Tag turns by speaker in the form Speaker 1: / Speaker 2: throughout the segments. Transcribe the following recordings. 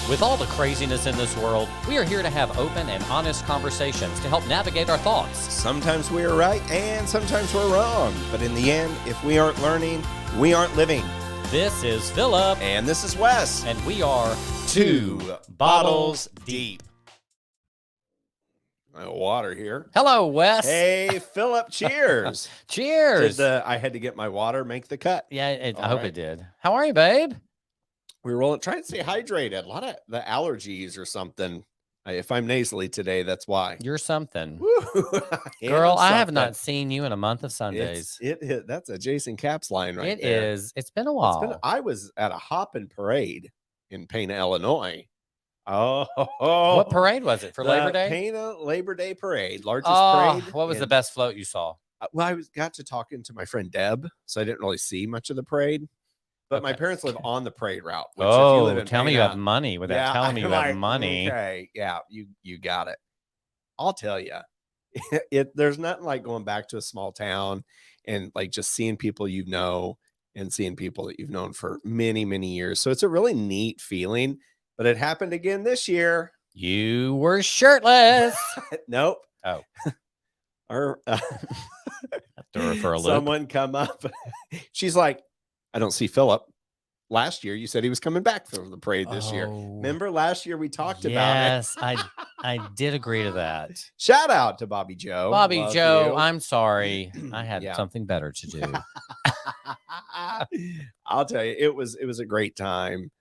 Speaker 1: With all the craziness in this world, we are here to have open and honest conversations to help navigate our thoughts.
Speaker 2: Sometimes we are right and sometimes we're wrong. But in the end, if we aren't learning, we aren't living.
Speaker 1: This is Philip.
Speaker 2: And this is Wes.
Speaker 1: And we are
Speaker 2: Two Bottles Deep. Water here.
Speaker 1: Hello, Wes.
Speaker 2: Hey, Philip, cheers.
Speaker 1: Cheers.
Speaker 2: I had to get my water, make the cut.
Speaker 1: Yeah, I hope it did. How are you, babe?
Speaker 2: We were trying to stay hydrated. A lot of the allergies or something. If I'm nasally today, that's why.
Speaker 1: You're something.
Speaker 2: Girl,
Speaker 1: I have not seen you in a month of Sundays.
Speaker 2: That's a Jason Capps line right
Speaker 1: It
Speaker 2: there.
Speaker 1: is. It's been a while.
Speaker 2: I was at a hopping parade in Pana, Illinois. Oh,
Speaker 1: what parade was it for Labor Day?
Speaker 2: Pana Labor Day parade, largest parade.
Speaker 1: What was the best float you saw?
Speaker 2: Well, I got to talking to my friend Deb, so I didn't really see much of the parade. But my parents live on the parade route. Which if you live in
Speaker 1: tell me you have money without telling me you have
Speaker 2: like,
Speaker 1: money.
Speaker 2: Okay, yeah, you got it. I'll tell you, there's nothing like going back to a small town and like just seeing people you know and seeing people that you've known for many, many years. So it's a really neat feeling. But it happened again this year.
Speaker 1: You were shirtless.
Speaker 2: Nope.
Speaker 1: Oh.
Speaker 2: Or
Speaker 1: for a loop.
Speaker 2: Someone come up. She's like, I don't see Philip. Last year, you said he was coming back for the parade this year. Remember last year we talked about it?
Speaker 1: Yes, I did agree to that.
Speaker 2: Shout out to Bobby Joe.
Speaker 1: Bobby Joe, I'm sorry. I had something better to do.
Speaker 2: I'll tell you, it was a great time.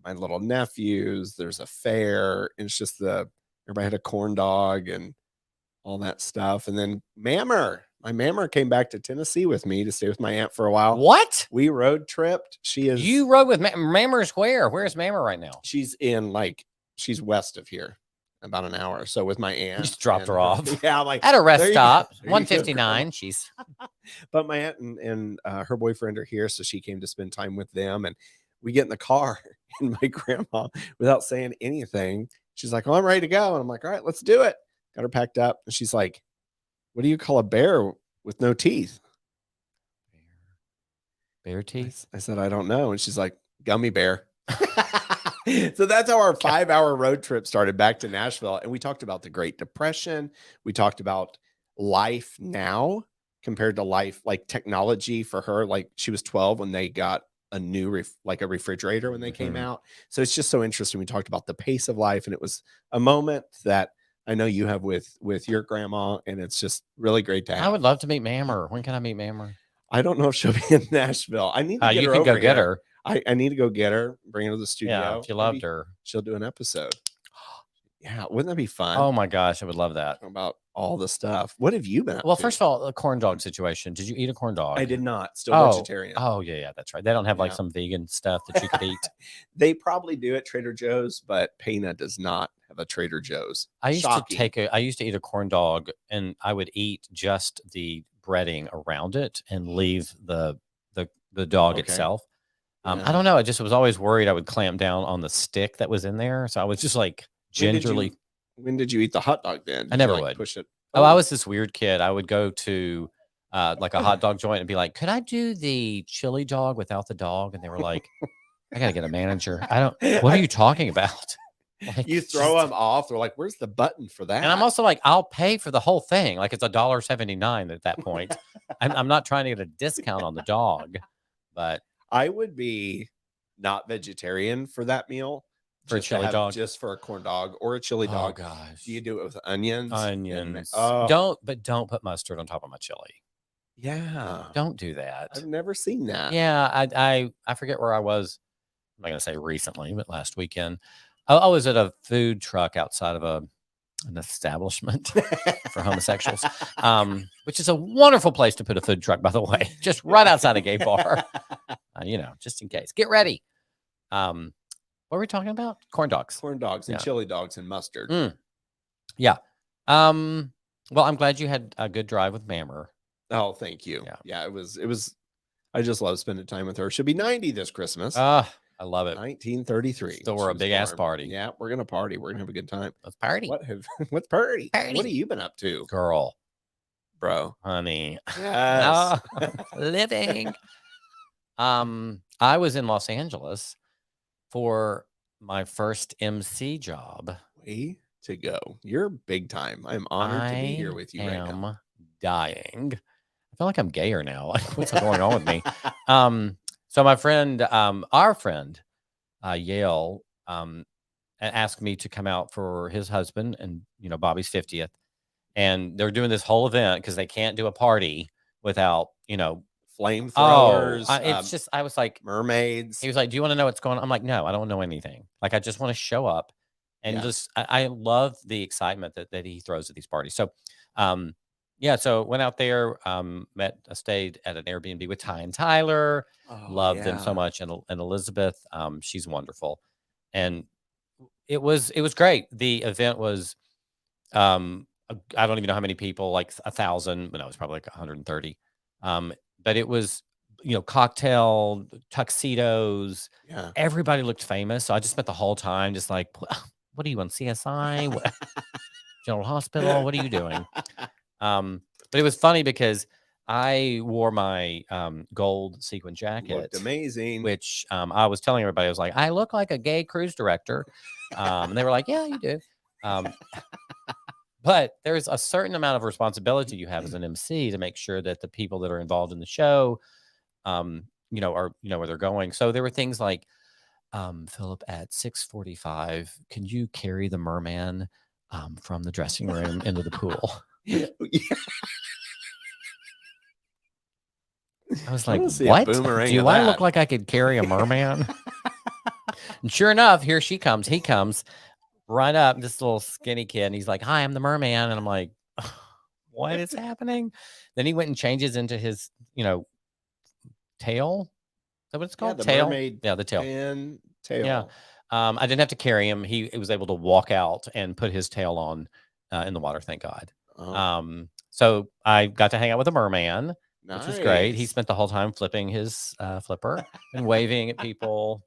Speaker 2: My little nephews, there's a fair. It's just everybody had a corn dog and all that stuff. And then my mammer came back to Tennessee with me to stay with my aunt for a while.
Speaker 1: What?
Speaker 2: We road tripped.
Speaker 1: You rode with Mammer's where? Where's Mammer right now?
Speaker 2: She's she's west of here, about an hour. So with my aunt.
Speaker 1: Just dropped her off.
Speaker 2: Yeah, like
Speaker 1: at a rest stop, 159. She's.
Speaker 2: But my aunt and her boyfriend are here, so she came to spend time with them. And we get in the car, and my grandma, without saying anything, she's like, "Oh, I'm ready to go." And I'm like, "All right, let's do it." Got her packed up, and she's like, "What do you call a bear with no teeth?"
Speaker 1: Bear teeth?
Speaker 2: I said, "I don't know." And she's like, "Gummy bear." So that's how our 5-hour road trip started back to Nashville. And we talked about the Great Depression. We talked about life now compared to life, like technology for her. Like she was 12 when they got a new a refrigerator when they came out. So it's just so interesting. We talked about the pace of life, and it was a moment that I know you have with your grandma, and it's just really great to have.
Speaker 1: I would love to meet Mammer. When can I meet Mammer?
Speaker 2: I don't know if she'll be in Nashville. I need to get her over
Speaker 1: get her.
Speaker 2: I need to go get her, bring her to the studio.
Speaker 1: Yeah, if you loved her,
Speaker 2: she'll do an episode. Yeah, wouldn't that be fun?
Speaker 1: Oh my gosh, I would love that.
Speaker 2: About all the stuff. What have you been up to?
Speaker 1: Well, first of all, the corn dog situation. Did you eat a corn dog?
Speaker 2: I did not. Still vegetarian.
Speaker 1: Oh, yeah, that's right. They don't have like some vegan stuff that you could eat.
Speaker 2: They probably do at Trader Joe's, but Pana does not have a Trader Joe's.
Speaker 1: I used to eat a corn dog, and I would eat just the breading around it and leave the dog itself. I don't know. I just was always worried I would clamp down on the stick that was in there. So I was just like gingerly.
Speaker 2: When did you eat the hot dog then?
Speaker 1: I never would.
Speaker 2: Push it.
Speaker 1: Oh, I was this weird kid. I would go to like a hot dog joint and be like, "Could I do the chili dog without the dog?" And they were like, "I got to get a manager." What are you talking about?
Speaker 2: Like, you throw them off. They're like, "Where's the button for that?"
Speaker 1: And I'm also like, I'll pay for the whole thing. Like it's $1.79 at that point. I'm not trying to get a discount on the dog, but
Speaker 2: I would be not vegetarian for that meal.
Speaker 1: For a chili dog?
Speaker 2: Just for a corn dog or a chili dog.
Speaker 1: Oh gosh.
Speaker 2: Do you do it with onions?
Speaker 1: Don't put mustard on top of my chili.
Speaker 2: Yeah.
Speaker 1: Don't do that.
Speaker 2: I've never seen that.
Speaker 1: Yeah, I forget where I was. I'm not gonna say recently, but last weekend. I was at a food truck outside of an establishment for homosexuals, which is a wonderful place to put a food truck, by the way, just right outside a gay bar, just in case. Get ready. What were we talking about? Corn dogs
Speaker 2: And chili dogs and mustard.
Speaker 1: Yeah. Well, I'm glad you had a good drive with Mammer.
Speaker 2: Oh, thank you. Yeah, it was. I just love spending time with her. She'll be 90 this Christmas.
Speaker 1: I love it.
Speaker 2: 1933.
Speaker 1: Still, we're a big ass party.
Speaker 2: Yeah, we're gonna party. We're gonna have a good time.
Speaker 1: Let's party.
Speaker 2: What's party? What have you been up to,
Speaker 1: girl,
Speaker 2: bro,
Speaker 1: honey?
Speaker 2: Yes.
Speaker 1: Living. I was in Los Angeles for my first MC job.
Speaker 2: Way to go. You're big time. I'm honored to be here
Speaker 1: I
Speaker 2: with you right now.
Speaker 1: am dying. I feel like I'm gayer now. Like, what's going on with me? So my friend, our friend, Yale, asked me to come out for his husband and Bobby's 50th, and they're doing this whole event because they can't do a party without
Speaker 2: Flamethrowers.
Speaker 1: it's just I was like,
Speaker 2: mermaids.
Speaker 1: he was like, "Do you want to know what's going on?" I'm like, "No, I don't know anything. Like, I just want to show up and
Speaker 2: Yeah.
Speaker 1: just I love the excitement that he throws at these parties." So, yeah, so went out there, stayed at an Airbnb with Ty and Tyler.
Speaker 2: Oh,
Speaker 1: Loved them so
Speaker 2: yeah.
Speaker 1: much, and Elizabeth, she's wonderful, and it was great. The event was, I don't even know how many people, like 1,000, but no, it was probably like 130. But it was, cocktail, tuxedos.
Speaker 2: Yeah.
Speaker 1: Everybody looked famous. So I just spent the whole time just like, what are you on CSI? General Hospital? What are you doing? But it was funny because I wore my gold sequin jacket.
Speaker 2: Looked amazing.
Speaker 1: Which I was telling everybody, I was like, I look like a gay cruise director. And they were like, yeah, you do. But there's a certain amount of responsibility you have as an MC to make sure that the people that are involved in the show, are where they're going. So there were things like, Philip, at 6:45, can you carry the merman from the dressing room into the pool?
Speaker 2: Yeah.
Speaker 1: I was
Speaker 2: I
Speaker 1: like,
Speaker 2: wanna see a
Speaker 1: what?
Speaker 2: boomerang
Speaker 1: Do
Speaker 2: of
Speaker 1: I look
Speaker 2: that.
Speaker 1: like I could carry a merman? And sure enough, here she comes. He comes right up, this little skinny kid, and he's like, "Hi, I'm the merman." And I'm like, what is happening? Then he went and changes into his, tail. Is that what it's
Speaker 2: Yeah,
Speaker 1: called?
Speaker 2: the
Speaker 1: Tail?
Speaker 2: mermaid
Speaker 1: Yeah, the tail.
Speaker 2: tail.
Speaker 1: Yeah. I didn't have to carry him. He was able to walk out and put his tail on in the water, thank God.
Speaker 2: Oh,
Speaker 1: So I got to hang out with a merman, which was great. He
Speaker 2: nice.
Speaker 1: spent the whole time flipping his flipper and waving at people.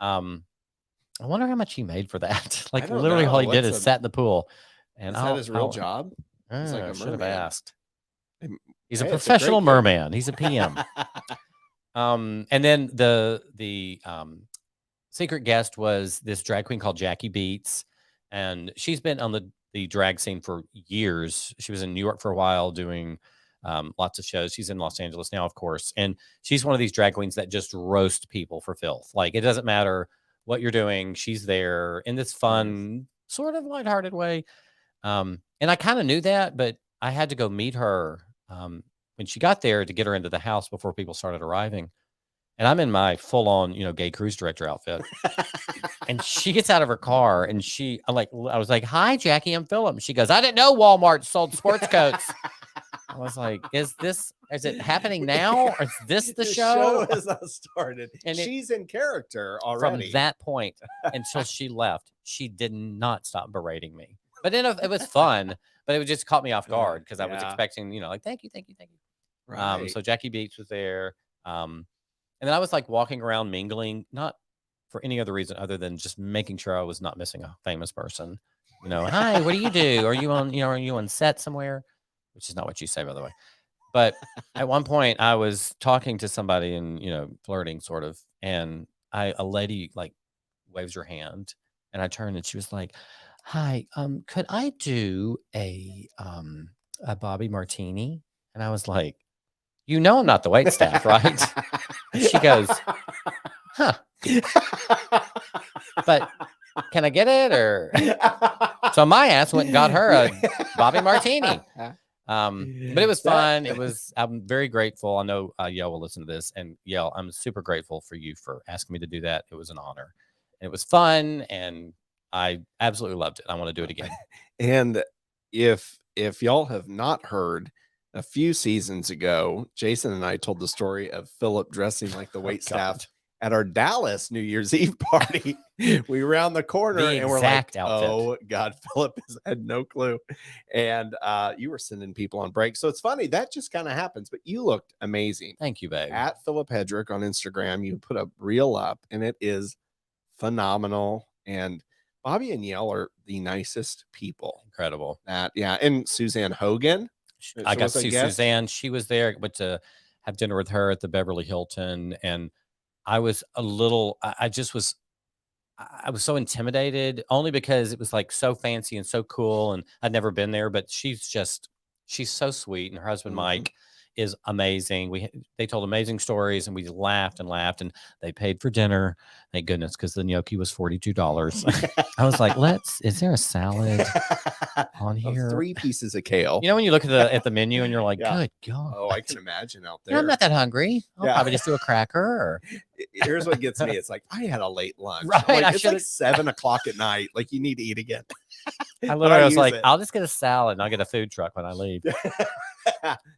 Speaker 1: I wonder how much he made for that.
Speaker 2: I
Speaker 1: Like,
Speaker 2: don't
Speaker 1: literally all
Speaker 2: know.
Speaker 1: he did is sat in the pool. And
Speaker 2: Is that his real job? He's like
Speaker 1: I
Speaker 2: a
Speaker 1: should have
Speaker 2: merman.
Speaker 1: asked. He's a
Speaker 2: Hey, it's a great
Speaker 1: professional
Speaker 2: gig.
Speaker 1: merman. He's a PM. And then the secret guest was this drag queen called Jackie Beats, and she's been on the drag scene for years. She was in New York for a while doing lots of shows. She's in Los Angeles now, of course, and she's one of these drag queens that just roast people for filth. Like, it doesn't matter what you're doing, she's there in this fun, sort of lighthearted way. And I kind of knew that, but I had to go meet her when she got there to get her into the house before people started arriving. And I'm in my full on, gay cruise director outfit. And she gets out of her car and I was like, "Hi, Jackie, I'm Philip." And she goes, "I didn't know Walmart sold sports coats." I was like, is it happening now? Or is this the show?
Speaker 2: The show has not started. And she's in character already.
Speaker 1: From that point until she left, she did not stop berating me. But it was fun, but it just caught me off guard because I was expecting, like, thank you, thank you, thank you.
Speaker 2: Right.
Speaker 1: So Jackie Beats was there. And then I was like walking around mingling, not for any other reason other than just making sure I was not missing a famous person. Hi, what do you do? Are you on set somewhere? Which is not what you say, by the way. But at one point I was talking to somebody and, flirting sort of, and a lady like waves her hand, and I turned and she was like, "Hi, could I do a Bobby Martini?" And I was like, I'm not the wait staff, right? And she goes, "Huh. But can I get it?" Or so my ass went and got her a Bobby Martini. But it was fun. I'm very grateful. I know Yale will listen to this, and Yale, I'm super grateful for you for asking me to do that. It was an honor. And it was fun, and I absolutely loved it. I want to do it again.
Speaker 2: And if y'all have not heard, a few seasons ago, Jason and I told the story of Philip dressing like the wait staff at our Dallas New Year's Eve party. We round the corner and we're like,
Speaker 1: outfit.
Speaker 2: "Oh God, Philip had no clue." And you were sending people on break. So it's funny, that just kind of happens, but you looked amazing.
Speaker 1: Thank you, babe.
Speaker 2: At Philip Hedrick on Instagram, you put a reel up and it is phenomenal. And Bobby and Yale are the nicest people.
Speaker 1: Incredible.
Speaker 2: And Suzanne Hogan.
Speaker 1: I got to see Suzanne. She was there. Went to have dinner with her at the Beverly Hilton, and I was I just was I was so intimidated only because it was like so fancy and so cool, and I'd never been there. But she's so sweet, and her husband Mike is amazing. They told amazing stories, and we laughed and laughed, and they paid for dinner. Thank goodness, because the gnocchi was $42. I was like, is there a salad on here?
Speaker 2: 3 pieces of kale.
Speaker 1: You know, when you look at the menu and you're like,
Speaker 2: Yeah.
Speaker 1: good God.
Speaker 2: Oh, I can imagine out
Speaker 1: You
Speaker 2: there.
Speaker 1: know, I'm not that hungry. I'll probably just do a cracker. Or...
Speaker 2: Here's what gets me. It's like, I had a late lunch.
Speaker 1: Right,
Speaker 2: Like, it's like 7 o'clock at night. Like, you need to eat again.
Speaker 1: I literally was like, I'll just get a salad and I'll get a food truck when I leave.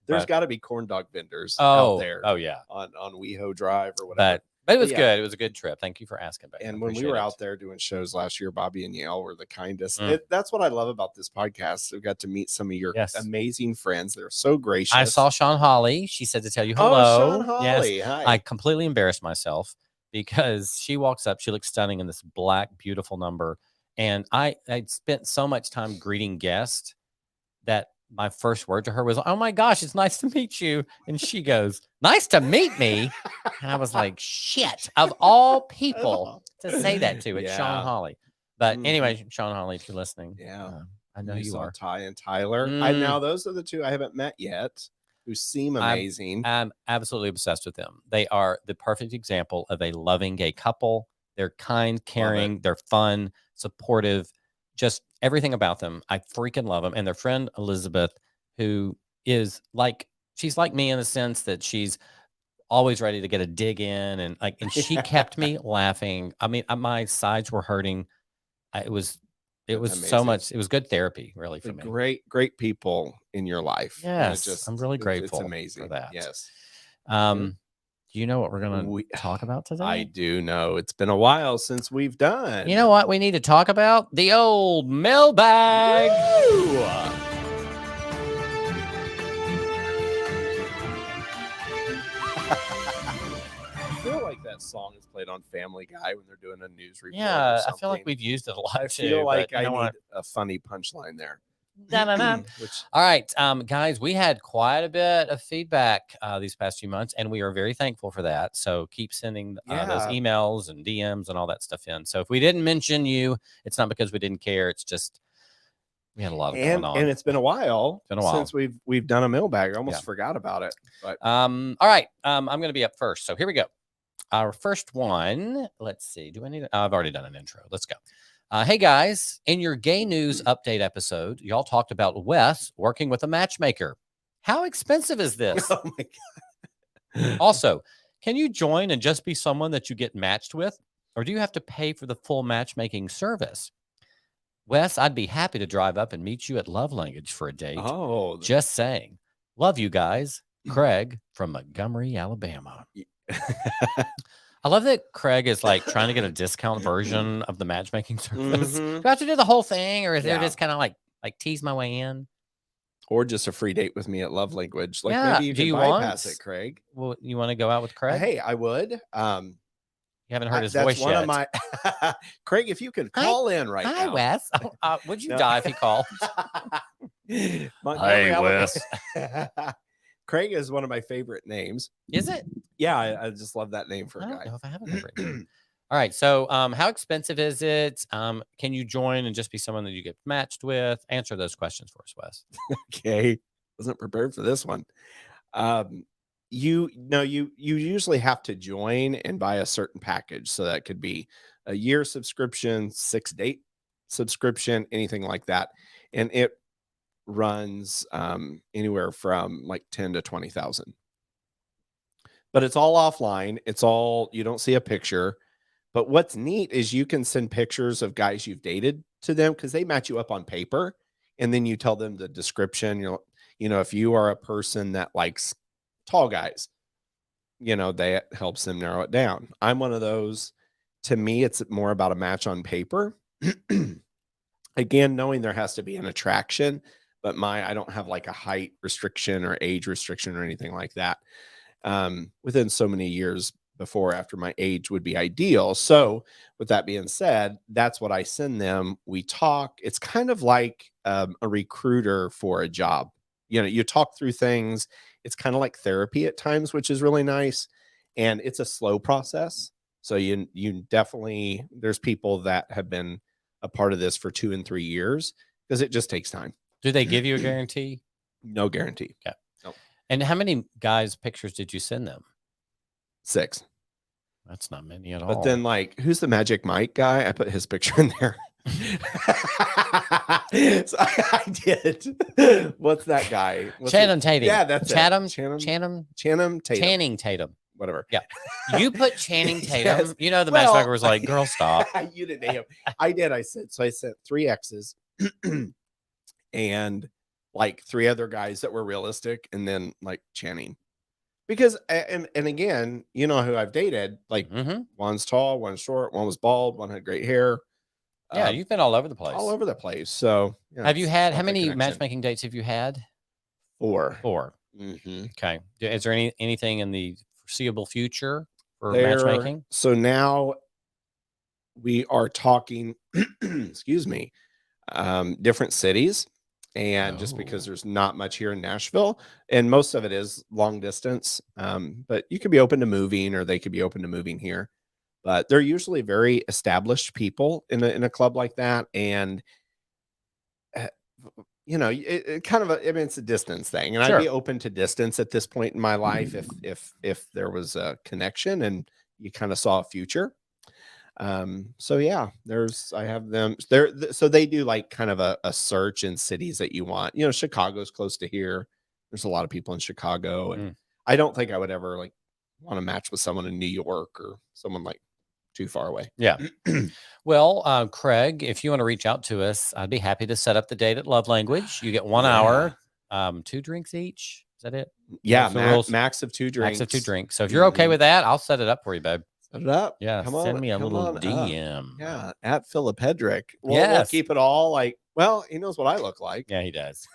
Speaker 2: There's got to be corn dog vendors
Speaker 1: out
Speaker 2: out there.
Speaker 1: Oh, yeah.
Speaker 2: On WeHo Drive or whatever.
Speaker 1: But it was good. It was a good trip. Thank you for asking. Becky.
Speaker 2: And when we were out there doing shows last year, Bobby and Yale were the kindest.
Speaker 1: Mm.
Speaker 2: That's what I love about this podcast. We got to meet some of your amazing friends. They're so gracious.
Speaker 1: I saw Sean Holly. She said to tell you hello.
Speaker 2: Oh, Sean Holly.
Speaker 1: Yes.
Speaker 2: Hi.
Speaker 1: I completely embarrassed myself because she walks up. She looks stunning in this black, beautiful number. And I'd spent so much time greeting guests that my first word to her was, oh my gosh, it's nice to meet you. And she goes, nice to meet me. And I was like, shit, of all people to say that to, it's Sean Holly. But anyway, Sean Holly, if you're listening, I know you are.
Speaker 2: Ty and Tyler. Now those are the two I haven't met yet, who seem amazing.
Speaker 1: I'm absolutely obsessed with them. They are the perfect example of a loving gay couple. They're kind, caring, they're fun, supportive, just everything about them. I freaking love them. And their friend Elizabeth, who is like, she's like me in the sense that she's always ready to get a dig in, and she kept me laughing. I mean, my sides were hurting. It was amazing. So much. It was good therapy, really, for me.
Speaker 2: Great people in your life.
Speaker 1: Yes, I'm really grateful.
Speaker 2: It's amazing
Speaker 1: for that.
Speaker 2: Yes.
Speaker 1: Do you know what we're going to talk about today?
Speaker 2: I do know. It's been a while since we've done.
Speaker 1: You know what we need to talk about? The old mailbag.
Speaker 2: Woo! I feel like that song is played on Family Guy when they're doing a news report.
Speaker 1: Yeah, I feel like we've used it a lot.
Speaker 2: I feel like I need a funny punchline there.
Speaker 1: All right, guys, we had quite a bit of feedback these past few months, and we are very thankful for that. So keep sending those emails and DMs and all that stuff in. So if we didn't mention you, it's not because we didn't care. It's just we had a lot of going on,
Speaker 2: and it's been a while. Since we've done a mailbag. I almost forgot about it. But
Speaker 1: all right, I'm going to be up first. So here we go. Our first one. Let's see. Do I need? I've already done an intro. Let's go. Hey guys, in your gay news update episode, y'all talked about Wes working with a matchmaker. How expensive is this?
Speaker 2: Oh my God.
Speaker 1: Also, can you join and just be someone that you get matched with? Or do you have to pay for the full matchmaking service? Wes, I'd be happy to drive up and meet you at Love Language for a date.
Speaker 2: Oh,
Speaker 1: just saying. Love you guys. Craig from Montgomery, Alabama. I love that Craig is like trying to get a discount version of the matchmaking service. Do I have to do the whole thing, or is there just kind of like tease my way in?
Speaker 2: Or just a free date with me at Love Language. Like maybe you can bypass it, Craig.
Speaker 1: Well, you want to go out with Craig?
Speaker 2: Hey, I would.
Speaker 1: You haven't heard his voice yet.
Speaker 2: Of my Craig, if you could call in right now.
Speaker 1: Hi, Wes. Would you die if he called?
Speaker 2: Hi, Wes. Craig is one of my favorite names.
Speaker 1: Is it?
Speaker 2: Yeah, I just love that name for a guy.
Speaker 1: I don't know if I have a favorite name. All right. So how expensive is it? Can you join and just be someone that you get matched with? Answer those questions for us, Wes.
Speaker 2: Okay. Wasn't prepared for this one. You usually have to join and buy a certain package. So that could be a year subscription, 6-date subscription, anything like that. And it runs anywhere from like 10 to 20,000. But it's all offline. It's all, you don't see a picture. But what's neat is you can send pictures of guys you've dated to them because they match you up on paper. And then you tell them the description. You know, if you are a person that likes tall guys, that helps them narrow it down. I'm one of those. To me, it's more about a match on paper. Again, knowing there has to be an attraction, but I don't have like a height restriction or age restriction or anything like that. Within so many years before or after my age would be ideal. So with that being said, that's what I send them. We talk. It's kind of like a recruiter for a job. You talk through things. It's kind of like therapy at times, which is really nice. And it's a slow process. So you definitely, there's people that have been a part of this for 2 and 3 years because it just takes time.
Speaker 1: Do they give you a guarantee?
Speaker 2: No guarantee.
Speaker 1: Okay.
Speaker 2: Nope.
Speaker 1: And how many guys' pictures did you send them?
Speaker 2: 6.
Speaker 1: That's not many at all.
Speaker 2: But then, like, who's the Magic Mike guy? I put his picture in there. So I did. What's that guy?
Speaker 1: Channing Tatum.
Speaker 2: Yeah, that's
Speaker 1: Chatham.
Speaker 2: it.
Speaker 1: Channing
Speaker 2: Tatum.
Speaker 1: Channing Tatum.
Speaker 2: Whatever.
Speaker 1: Yeah. You put Channing Tatum.
Speaker 2: Yes.
Speaker 1: You know, the
Speaker 2: Well,
Speaker 1: matchmaker was like, girl, stop.
Speaker 2: You didn't name him. I did. I sent 3 X's and like 3 other guys that were realistic, and then like Channing. Because and again, you know who I've dated, like one's tall, one's short, one was bald, one had great hair.
Speaker 1: Yeah, you've been all over the place.
Speaker 2: All over the place. So
Speaker 1: have you had, how many matchmaking dates have you had?
Speaker 2: 4.
Speaker 1: 4.
Speaker 2: Mm-hmm.
Speaker 1: Okay. Is there anything in the foreseeable future for matchmaking?
Speaker 2: So now we are talking, excuse me, different cities. And just because there's not much here in Nashville, and most of it is long distance, but you could be open to moving, or they could be open to moving here. But they're usually very established people in a club like that, and you know, it kind of I mean, it's a distance thing, and I'd be open to distance at this point in my life if there was a connection and you kind of saw a future. So yeah, I have them there. So they do like kind of a search in cities that you want. You know, Chicago's close to here. There's a lot of people in Chicago, and I don't think I would ever like want to match with someone in New York or someone like too far away.
Speaker 1: Yeah. Well, Craig, if you want to reach out to us, I'd be happy to set up the date at Love Language. You get 1 hour, 2 drinks each. Is that it?
Speaker 2: Yeah, max of 2 drinks.
Speaker 1: Max of 2 drinks. So if you're okay with that, I'll set it up for you, babe.
Speaker 2: Set it up.
Speaker 1: Yeah, send me a little DM.
Speaker 2: Yeah, at Philip Hedrick. We'll keep it all like, well, he knows what I look like.
Speaker 1: Yeah, he does.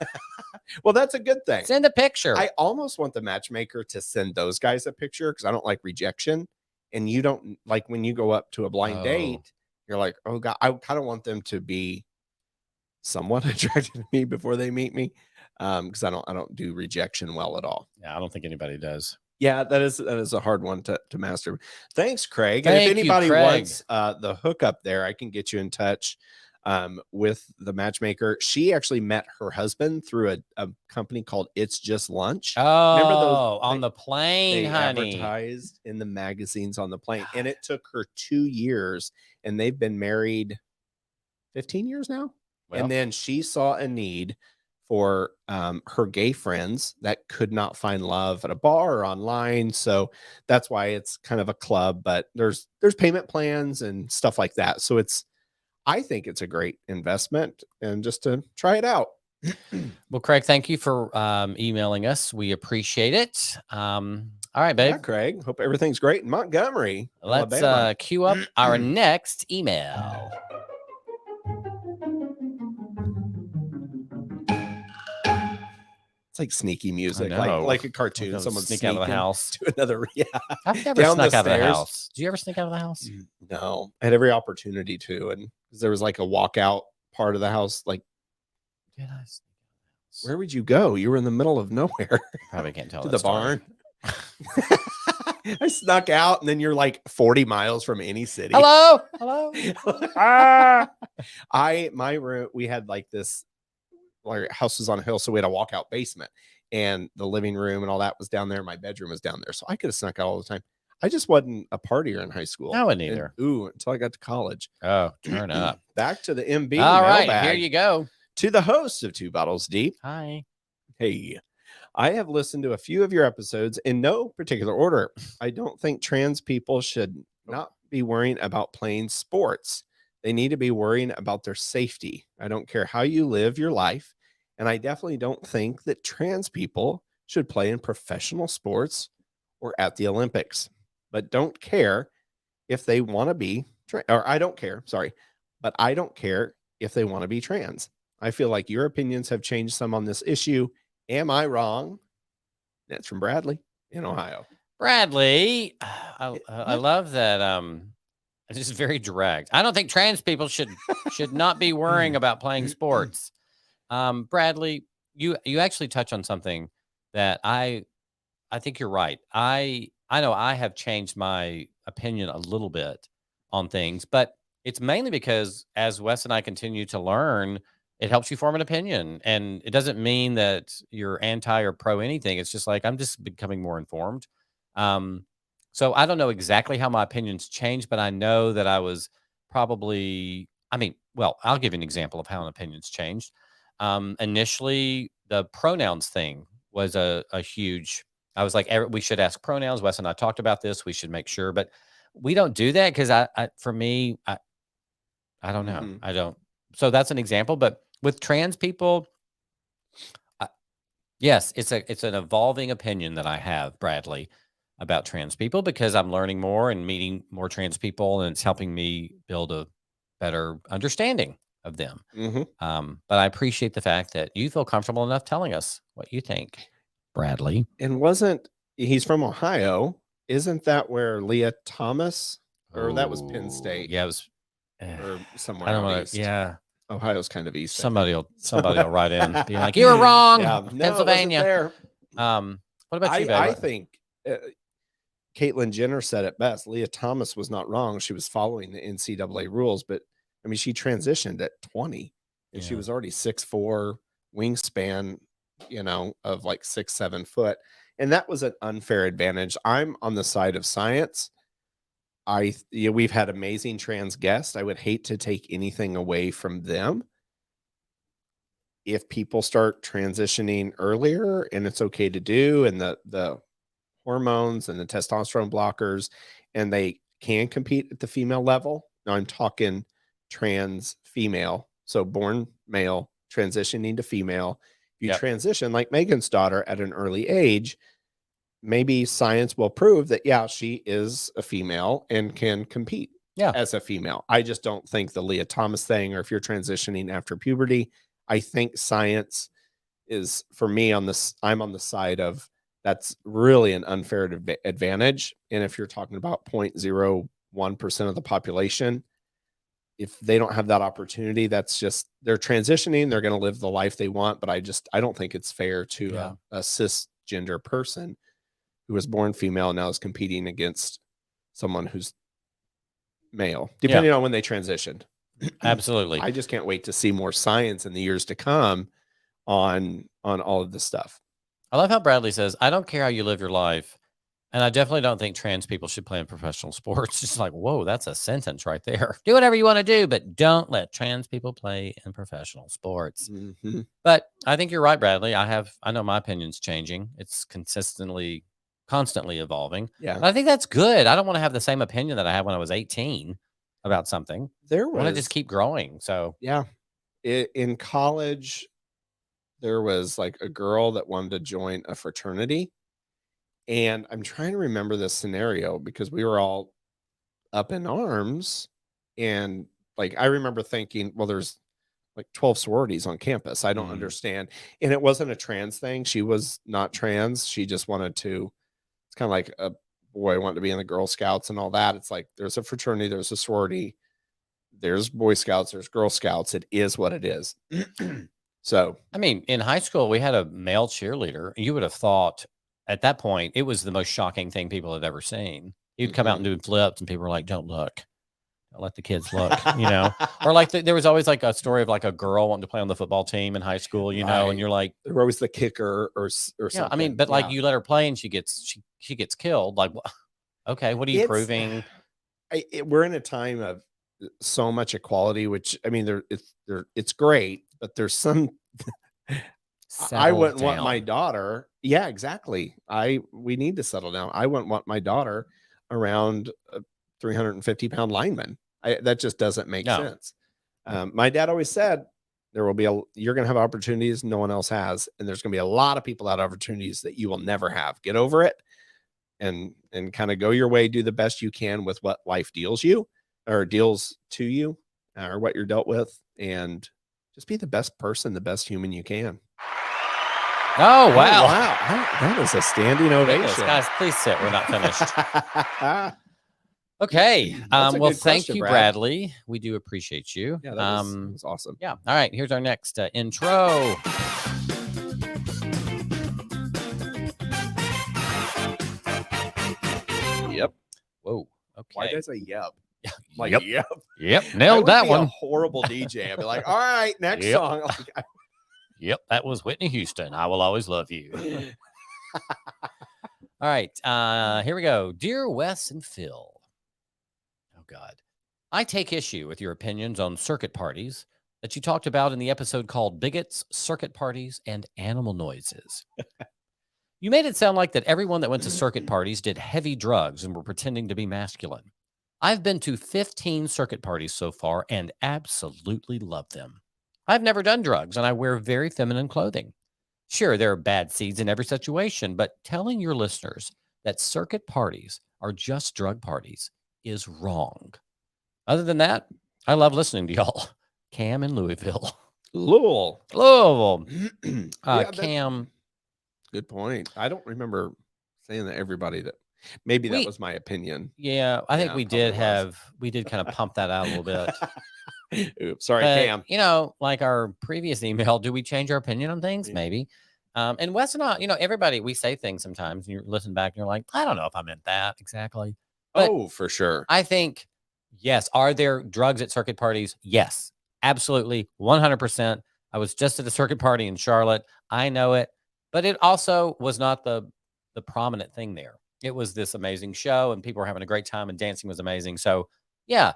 Speaker 2: Well, that's a good thing.
Speaker 1: Send a picture.
Speaker 2: I almost want the matchmaker to send those guys a picture because I don't like rejection. And you don't like when you go up to a blind date, you're like, oh God, I kind of want them to be somewhat attracted to me before they meet me. Because I don't do rejection well at all.
Speaker 1: Yeah, I don't think anybody does.
Speaker 2: Yeah, that is a hard one to master. Thanks, Craig. And if anybody wants the hookup there, I can get you in touch with the matchmaker. She actually met her husband through a company called It's Just Lunch.
Speaker 1: Oh, remember those on the plane,
Speaker 2: they
Speaker 1: honey.
Speaker 2: Advertised in the magazines on the plane, and it took her 2 years, and they've been married 15 years now. Well, and then she saw a need for her gay friends that could not find love at a bar or online. So that's why it's kind of a club, but there's payment plans and stuff like that. So I think it's a great investment, and just to try it out.
Speaker 1: Well, Craig, thank you for emailing us. We appreciate it. All right, babe.
Speaker 2: Yeah, Craig. Hope everything's great in Montgomery.
Speaker 1: Let's queue up our next email.
Speaker 2: It's like sneaky music, like a cartoon. Someone
Speaker 1: sneak out of the house
Speaker 2: to another. Yeah,
Speaker 1: I've never snuck out of the house. Do you ever sneak out of the house?
Speaker 2: No, I had every opportunity to, and there was like a walkout part of the house. Like,
Speaker 1: did I sneak out of the house?
Speaker 2: Where would you go? You were in the middle of nowhere.
Speaker 1: Probably can't tell.
Speaker 2: To the barn. I snuck out, and then you're like 40 miles from any city.
Speaker 1: Hello.
Speaker 2: My room. We had like this. Our house was on a hill, so we had a walkout basement, and the living room and all that was down there. My bedroom was down there, so I could have snuck out all the time. I just wasn't a partier in high school.
Speaker 1: No, neither.
Speaker 2: Until I got to college.
Speaker 1: Oh, turn up.
Speaker 2: Back to the MB.
Speaker 1: All right, here you go.
Speaker 2: To the host of 2 Bottles Deep.
Speaker 1: Hi.
Speaker 2: Hey. I have listened to a few of your episodes in no particular order. I don't think trans people should not be worrying about playing sports. They need to be worrying about their safety. I don't care how you live your life. And I definitely don't think that trans people should play in professional sports or at the Olympics. But don't care if they want to be, or I don't care, sorry. But I don't care if they want to be trans. I feel like your opinions have changed some on this issue. Am I wrong? That's from Bradley in Ohio.
Speaker 1: Bradley, I love that. It's just very direct. I don't think trans people should not be worrying about playing sports. Bradley, you actually touch on something that I think you're right. I I know I have changed my opinion a little bit on things, but it's mainly because as Wes and I continue to learn, it helps you form an opinion. And it doesn't mean that you're anti or pro anything. It's just like I'm just becoming more informed. Um, so I don't know exactly how my opinions changed, but I know that I was probably, I mean, well, I'll give you an example of how an opinion's changed. Initially, the pronouns thing was a huge, I was like, we should ask pronouns. Wes and I talked about this. We should make sure, but we don't do that because for me, I don't know.
Speaker 2: Mhm.
Speaker 1: I don't. So that's an example. But with trans people, I, yes, it's an evolving opinion that I have, Bradley, about trans people because I'm learning more and meeting more trans people, and it's helping me build a better understanding of them.
Speaker 2: Mhm.
Speaker 1: But I appreciate the fact that you feel comfortable enough telling us what you think, Bradley.
Speaker 2: And he's from Ohio? Isn't that where Leah Thomas, or that was Penn
Speaker 1: Oh,
Speaker 2: State
Speaker 1: yeah, it was.
Speaker 2: or
Speaker 1: I
Speaker 2: somewhere
Speaker 1: don't
Speaker 2: out
Speaker 1: want to.
Speaker 2: east?
Speaker 1: Yeah,
Speaker 2: Ohio's kind of east, I think.
Speaker 1: somebody will write in being like, "You were wrong,
Speaker 2: Yeah, no, it wasn't
Speaker 1: Pennsylvania."
Speaker 2: there.
Speaker 1: What about you, babe?
Speaker 2: I think uh, Caitlyn Jenner said it best. Leah Thomas was not wrong. She was following the NCAA rules, but I mean, she transitioned at 20 and she
Speaker 1: Yeah.
Speaker 2: was already 6'4", wingspan, of like 6-7 foot. And that was an unfair advantage. I'm on the side of science. We've had amazing trans guests. I would hate to take anything away from them. If people start transitioning earlier and it's okay to do, and the hormones and the testosterone blockers, and they can compete at the female level. Now I'm talking trans female, so born male transitioning to female. If you
Speaker 1: Yep.
Speaker 2: transition like Megan's daughter at an early age, maybe science will prove that, yeah, she is a female and can compete
Speaker 1: Yeah.
Speaker 2: as a female. I just don't think the Leah Thomas thing, or if you're transitioning after puberty, I think science is, for me, I'm on the side of that's really an unfair advantage. And if you're talking about 0.01% of the population, if they don't have that opportunity, that's just, they're transitioning, they're going to live the life they want. But I don't think it's fair to
Speaker 1: Yeah.
Speaker 2: a cisgender person who was born female and now is competing against someone who's male, depending on when they transitioned.
Speaker 1: Absolutely.
Speaker 2: I just can't wait to see more science in the years to come on all of this stuff.
Speaker 1: I love how Bradley says, "I don't care how you live your life." And I definitely don't think trans people should play in professional sports. It's like, whoa, that's a sentence right there. Do whatever you want to do, but don't let trans people play in professional sports.
Speaker 2: Mm-hmm.
Speaker 1: But I think you're right, Bradley. I know my opinion's changing. It's constantly evolving.
Speaker 2: Yeah.
Speaker 1: But I think that's good. I don't want to have the same opinion that I had when I was 18 about something. I want to just keep growing. So
Speaker 2: yeah, in college, there was like a girl that wanted to join a fraternity. And I'm trying to remember this scenario because we were all up in arms. And like, I remember thinking, well, there's like 12 sororities on campus. I don't understand. And it wasn't a trans thing. She was not trans. She just wanted to, it's kind of like a boy wanted to be in the Girl Scouts and all that. It's like, there's a fraternity, there's a sorority, there's Boy Scouts, there's Girl Scouts. It is what it is. So,
Speaker 1: I mean, in high school, we had a male cheerleader. You would have thought at that point it was the most shocking thing people had ever seen. He'd come out and do flips, and people were like, "Don't look, don't let the kids look," Or like there was always like a story of like a girl wanting to play on the football team in high school, and you're like,
Speaker 2: they're always the kicker or something.
Speaker 1: yeah. I mean, but like you let her play and she gets killed. Like, okay, what are you proving?
Speaker 2: We're in a time of so much equality, which I mean, it's great, but there's some. I wouldn't want my daughter. Yeah, exactly. We need to settle down. I wouldn't want my daughter around a 350-pound lineman. That just doesn't make sense. My dad always said you're going to have opportunities no one else has, and there's going to be a lot of people that have opportunities that you will never have. Get over it, and kind of go your way. Do the best you can with what life deals you, or deals to you, or what you're dealt with, and just be the best person, the best human you can.
Speaker 1: Oh, wow.
Speaker 2: That is a standing ovation.
Speaker 1: Guys, please sit. We're not finished. Okay. Well, thank you, Bradley. We do appreciate you.
Speaker 2: Yeah, that was awesome.
Speaker 1: Yeah. All right. Here's our next intro. Whoa.
Speaker 2: Why
Speaker 1: Okay.
Speaker 2: did I say yep? Like,
Speaker 1: Yep.
Speaker 2: yep.
Speaker 1: Yep.
Speaker 2: I
Speaker 1: Nailed
Speaker 2: would
Speaker 1: that
Speaker 2: be a
Speaker 1: one.
Speaker 2: horrible DJ. I'd be like, all right, next
Speaker 1: Yep.
Speaker 2: song. Like,
Speaker 1: Yep. That was Whitney Houston. I will always love you. All right. Here we go. Dear Wes and Phil. Oh, God. I take issue with your opinions on circuit parties that you talked about in the episode called Bigots, Circuit Parties, and Animal Noises. You made it sound like that everyone that went to circuit parties did heavy drugs and were pretending to be masculine. I've been to 15 circuit parties so far and absolutely love them. I've never done drugs and I wear very feminine clothing. Sure, there are bad seeds in every situation, but telling your listeners that circuit parties are just drug parties is wrong. Other than that, I love listening to y'all. Cam in Louisville.
Speaker 2: Louisville.
Speaker 1: Cam.
Speaker 2: Good point. I don't remember saying that everybody that maybe that was my opinion.
Speaker 1: Yeah, I think
Speaker 2: Yeah,
Speaker 1: we
Speaker 2: it probably
Speaker 1: did
Speaker 2: was.
Speaker 1: we did kind of pump that out a little bit.
Speaker 2: Oops, sorry,
Speaker 1: But,
Speaker 2: Cam.
Speaker 1: you know, like our previous email, do we change our opinion on things?
Speaker 2: Yeah.
Speaker 1: Maybe. And Wes and I, you know, everybody, we say things sometimes and you listen back and you're like, I don't know if I meant that exactly. But
Speaker 2: Oh, for sure.
Speaker 1: I think, yes. Are there drugs at circuit parties? Yes, absolutely. 100%. I was just at a circuit party in Charlotte. I know it, but it also was not the prominent thing there. It was this amazing show and people were having a great time and dancing was amazing. So yeah,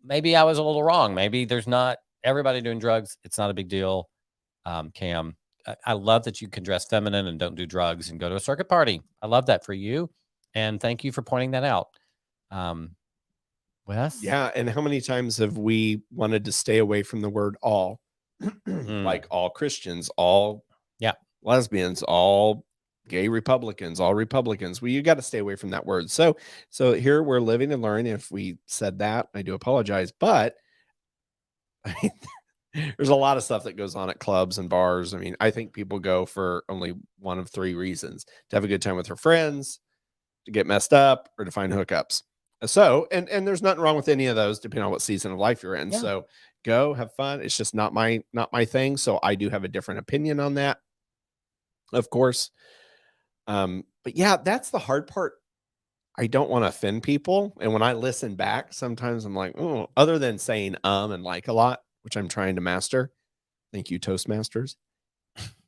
Speaker 1: maybe I was a little wrong. Maybe there's not everybody doing drugs. It's not a big deal. Cam, I love that you can dress feminine and don't do drugs and go to a circuit party. I love that for you. And thank you for pointing that out. Wes?
Speaker 2: Yeah. And how many times have we wanted to stay away from the word all? Like all Christians, all lesbians, all gay Republicans, all Republicans. Well, you got to stay away from that word. So here we're living and learning. If we said that, I do apologize. But I mean, there's a lot of stuff that goes on at clubs and bars. I mean, I think people go for only one of three reasons: to have a good time with their friends, to get messed up, or to find hookups. So, and there's nothing wrong with any of those, depending on what season of life you're in.
Speaker 1: Yeah.
Speaker 2: So go have fun. It's just not my thing. So I do have a different opinion on that, of course. But yeah, that's the hard part. I don't want to offend people. And when I listen back, sometimes I'm like, oh, other than saying and like a lot, which I'm trying to master. Thank you, Toastmasters.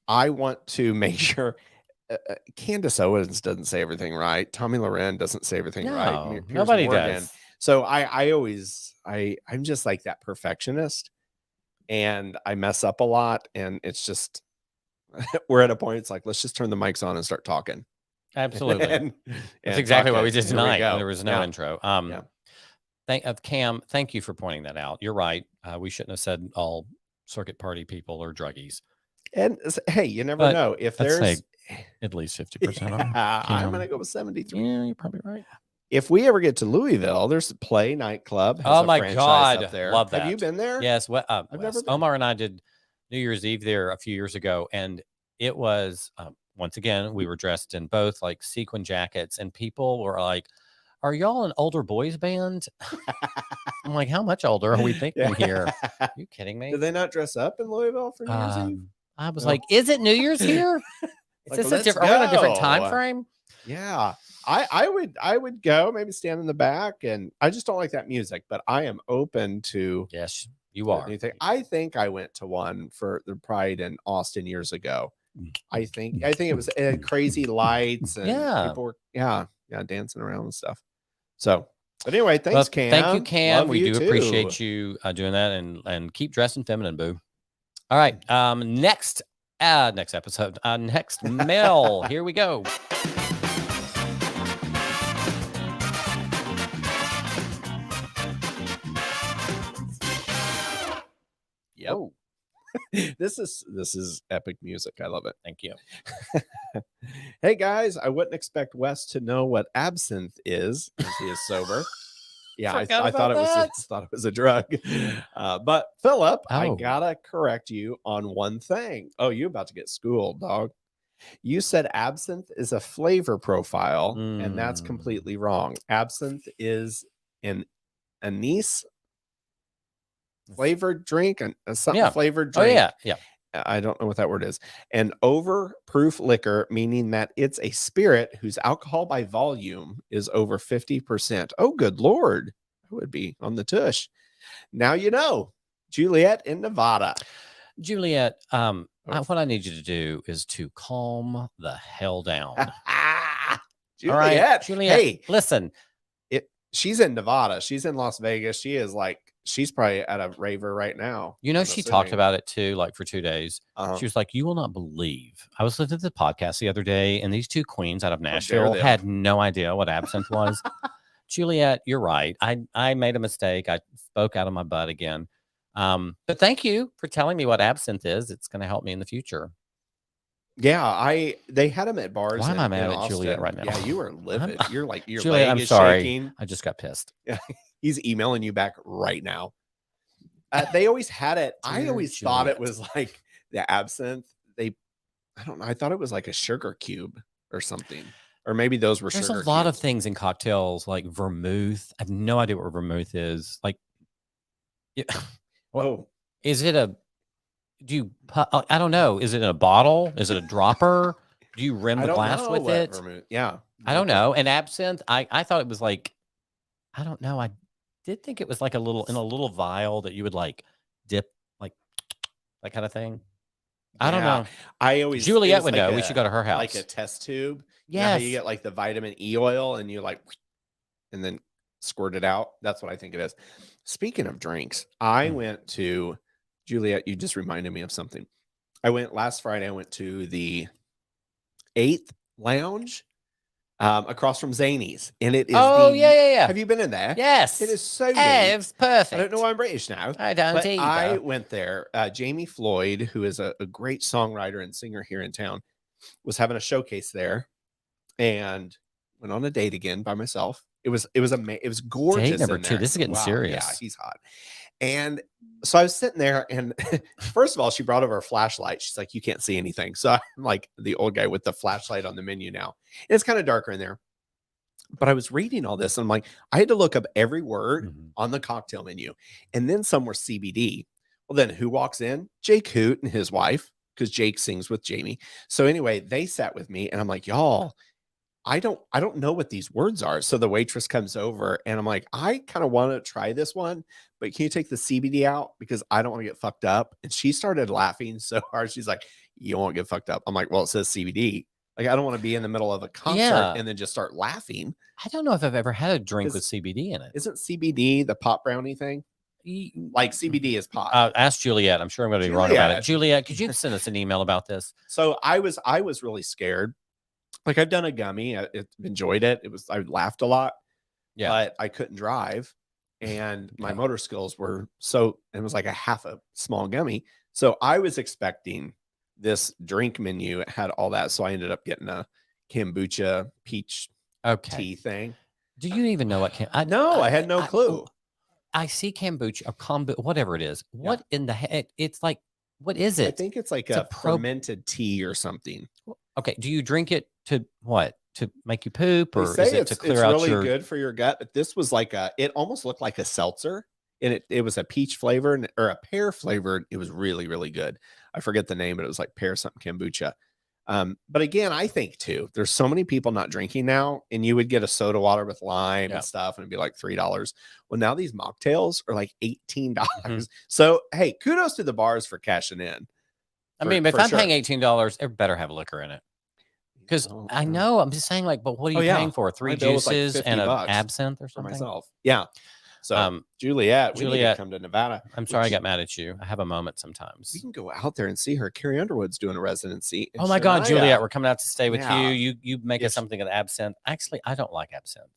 Speaker 2: I want to make sure Candace Owens doesn't say everything right. Tommy Loren doesn't say everything right. Piers
Speaker 1: Nobody
Speaker 2: Morgan.
Speaker 1: does.
Speaker 2: So I'm just like that perfectionist and I mess up a lot. And it's just, we're at a point. It's like, let's just turn the mics on and start talking.
Speaker 1: Absolutely.
Speaker 2: and
Speaker 1: That's exactly what we did
Speaker 2: Here we
Speaker 1: tonight.
Speaker 2: go.
Speaker 1: There was no
Speaker 2: Yeah.
Speaker 1: intro.
Speaker 2: Yeah.
Speaker 1: Cam, thank you for pointing that out. You're right. We shouldn't have said all circuit party people or druggies.
Speaker 2: And hey, you never
Speaker 1: But
Speaker 2: know if
Speaker 1: let's
Speaker 2: there's
Speaker 1: say at least 50% of them.
Speaker 2: I'm gonna go with 73.
Speaker 1: Yeah, you're probably right.
Speaker 2: If we ever get to Louisville, there's a Play nightclub. Has
Speaker 1: Oh
Speaker 2: a
Speaker 1: my
Speaker 2: franchise
Speaker 1: God,
Speaker 2: up there.
Speaker 1: love that.
Speaker 2: Have you been there?
Speaker 1: Yes. Well,
Speaker 2: I've never been.
Speaker 1: Omar and I did New Year's Eve there a few years ago, and it was once again we were dressed in both like sequin jackets, and people were like, "Are y'all an older boys band?" I'm like, "How much older are we thinking here? Are you kidding me?"
Speaker 2: Do they not dress up in Louisville for New Year's Eve?
Speaker 1: I was
Speaker 2: No.
Speaker 1: like, "Is it New Year's here? Is
Speaker 2: Like,
Speaker 1: this a
Speaker 2: let's
Speaker 1: different? Are we on a different
Speaker 2: go.
Speaker 1: time frame?"
Speaker 2: Yeah. I would go, maybe stand in the back, and I just don't like that music, but I am open to
Speaker 1: Yes, you are.
Speaker 2: anything. I think I went to one for the Pride in Austin years ago. I think it was crazy lights and people were dancing around and stuff. So, but anyway, thanks, Cam.
Speaker 1: Thank you, Cam.
Speaker 2: Love
Speaker 1: we
Speaker 2: you
Speaker 1: do
Speaker 2: too.
Speaker 1: appreciate you doing that, and keep dressing feminine, boo. All right, next episode, next mail. Here we go.
Speaker 2: Yep. This is epic music. I love it.
Speaker 1: Thank you.
Speaker 2: Hey guys, I wouldn't expect Wes to know what absinthe is because he is sober. Yeah, I thought it was a drug. But Philip, I gotta correct you on one thing. Oh, you're about to get schooled, dog. You said absinthe is a flavor profile, and that's completely wrong. Absinthe is an anise flavored drink, flavored drink.
Speaker 1: Oh yeah.
Speaker 2: I don't know what that word is. An overproof liquor, meaning that it's a spirit whose alcohol by volume is over 50%. Oh, good Lord. I would be on the tush. Now you know. Juliet in Nevada.
Speaker 1: Juliet, what I need you to do is to calm the hell down.
Speaker 2: Juliet.
Speaker 1: All right, Juliet.
Speaker 2: Hey,
Speaker 1: listen.
Speaker 2: She's in Nevada. She's in Las Vegas. She's probably at a raver right now.
Speaker 1: You know, she talked about it too, like for 2 days. She was like, "You will not believe." I was listening to the podcast the other day, and these two queens out of Nashville had no idea what absinthe was. Juliet, you're right. I made a mistake. I spoke out of my butt again. But thank you for telling me what absinthe is. It's going to help me in the future.
Speaker 2: Yeah, they had them at bars.
Speaker 1: Why am I mad at
Speaker 2: Austin.
Speaker 1: Juliet right now?
Speaker 2: Yeah, you were livid. You're like, your
Speaker 1: Juliet,
Speaker 2: leg
Speaker 1: I'm
Speaker 2: is
Speaker 1: sorry.
Speaker 2: shaking.
Speaker 1: I just got pissed.
Speaker 2: Yeah, he's emailing you back right now. They always had it. I always thought it was like the absinthe. I don't know. I thought it was like a sugar cube or something. Or maybe those were
Speaker 1: There's
Speaker 2: sugar
Speaker 1: a lot
Speaker 2: cubes.
Speaker 1: of things in cocktails like vermouth. I have no idea what vermouth is. Like, is it a? Do you? I don't know. Is it in a bottle? Is it a dropper? Do you rim the glass with it?
Speaker 2: Vermouth. Yeah,
Speaker 1: I don't know. And absinthe, I thought it was like, I don't know. I did think it was like in a little vial that you would like dip, like that kind of thing. I don't know. Juliet would know. We should go to her house.
Speaker 2: Like a test tube.
Speaker 1: Yes.
Speaker 2: You know how you get like the vitamin E oil and you like, and then squirt it out. That's what I think it is. Speaking of drinks, I went to Juliet. You just reminded me of something. Last Friday. I went to the 8th Lounge across from Zany's, and it is.
Speaker 1: Yeah.
Speaker 2: Have you been in there?
Speaker 1: Yes,
Speaker 2: it is so neat.
Speaker 1: It's perfect.
Speaker 2: I don't know why I'm British now.
Speaker 1: I don't
Speaker 2: but
Speaker 1: either.
Speaker 2: I went there. Jamie Floyd, who is a great songwriter and singer here in town, was having a showcase there, and went on a date again by myself. It was gorgeous.
Speaker 1: Date number 2. This is getting serious.
Speaker 2: Yeah, he's hot. And so I was sitting there, and first of all, she brought over a flashlight. She's like, "You can't see anything." So I'm like the old guy with the flashlight on the menu now. And it's kind of darker in there. But I was reading all this, and I'm like, I had to look up every word on the cocktail menu. And then some were CBD. Well, then who walks in? Jake Hoot and his wife, because Jake sings with Jamie. So anyway, they sat with me, and I'm like, y'all, I don't know what these words are. So the waitress comes over, and I'm like, I kind of want to try this one, but can you take the CBD out? Because I don't want to get fucked up. And she started laughing so hard. She's like, you won't get fucked up. I'm like, well, it says CBD. Like, I don't want to be in the middle of a concert and then just start laughing.
Speaker 1: I don't know if I've ever had a drink with CBD in it.
Speaker 2: Isn't CBD the pot brownie thing? Like CBD is pot.
Speaker 1: Ask Juliet. I'm sure I'm going to be wrong about it. Juliet, could you send us an email about this?
Speaker 2: So I was really scared. Like, I've done a gummy. I enjoyed it. I laughed a lot. Yeah. But I couldn't drive. And my motor skills were it was like a half a small gummy. So I was expecting this drink menu had all that. So I ended up getting a kombucha peach tea thing.
Speaker 1: Do you even know what
Speaker 2: I had no clue.
Speaker 1: I see kombucha or kombucha, whatever it is. What in the heck? It's like, what is it?
Speaker 2: I think it's like a fermented tea or something.
Speaker 1: Okay. Do you drink it to what? To make you poop, or
Speaker 2: is
Speaker 1: it to clear out
Speaker 2: really good for your gut? But this was like it almost looked like a seltzer, and it was a peach flavor or a pear flavored. It was really, really good. I forget the name, but it was like pear something kombucha. But again, I think too, there's so many people not drinking now, and you would get a soda water with lime and stuff, and it'd be like $3. Well, now these mocktails are like $18. So hey, kudos to the bars for cashing in.
Speaker 1: I mean, if I'm paying $18, it better have liquor in it. Because I know, I'm just saying, like, but what are you paying for? 3 juices and an absinthe or something?
Speaker 2: For myself. Yeah. So Juliet, we need to come to Nevada.
Speaker 1: I'm sorry I got mad at you. I have a moment sometimes.
Speaker 2: We can go out there and see her. Carrie Underwood's doing a residency.
Speaker 1: Oh my God, Juliet, we're coming out to stay with you. You make us something of absinthe. Actually, I don't like absinthe.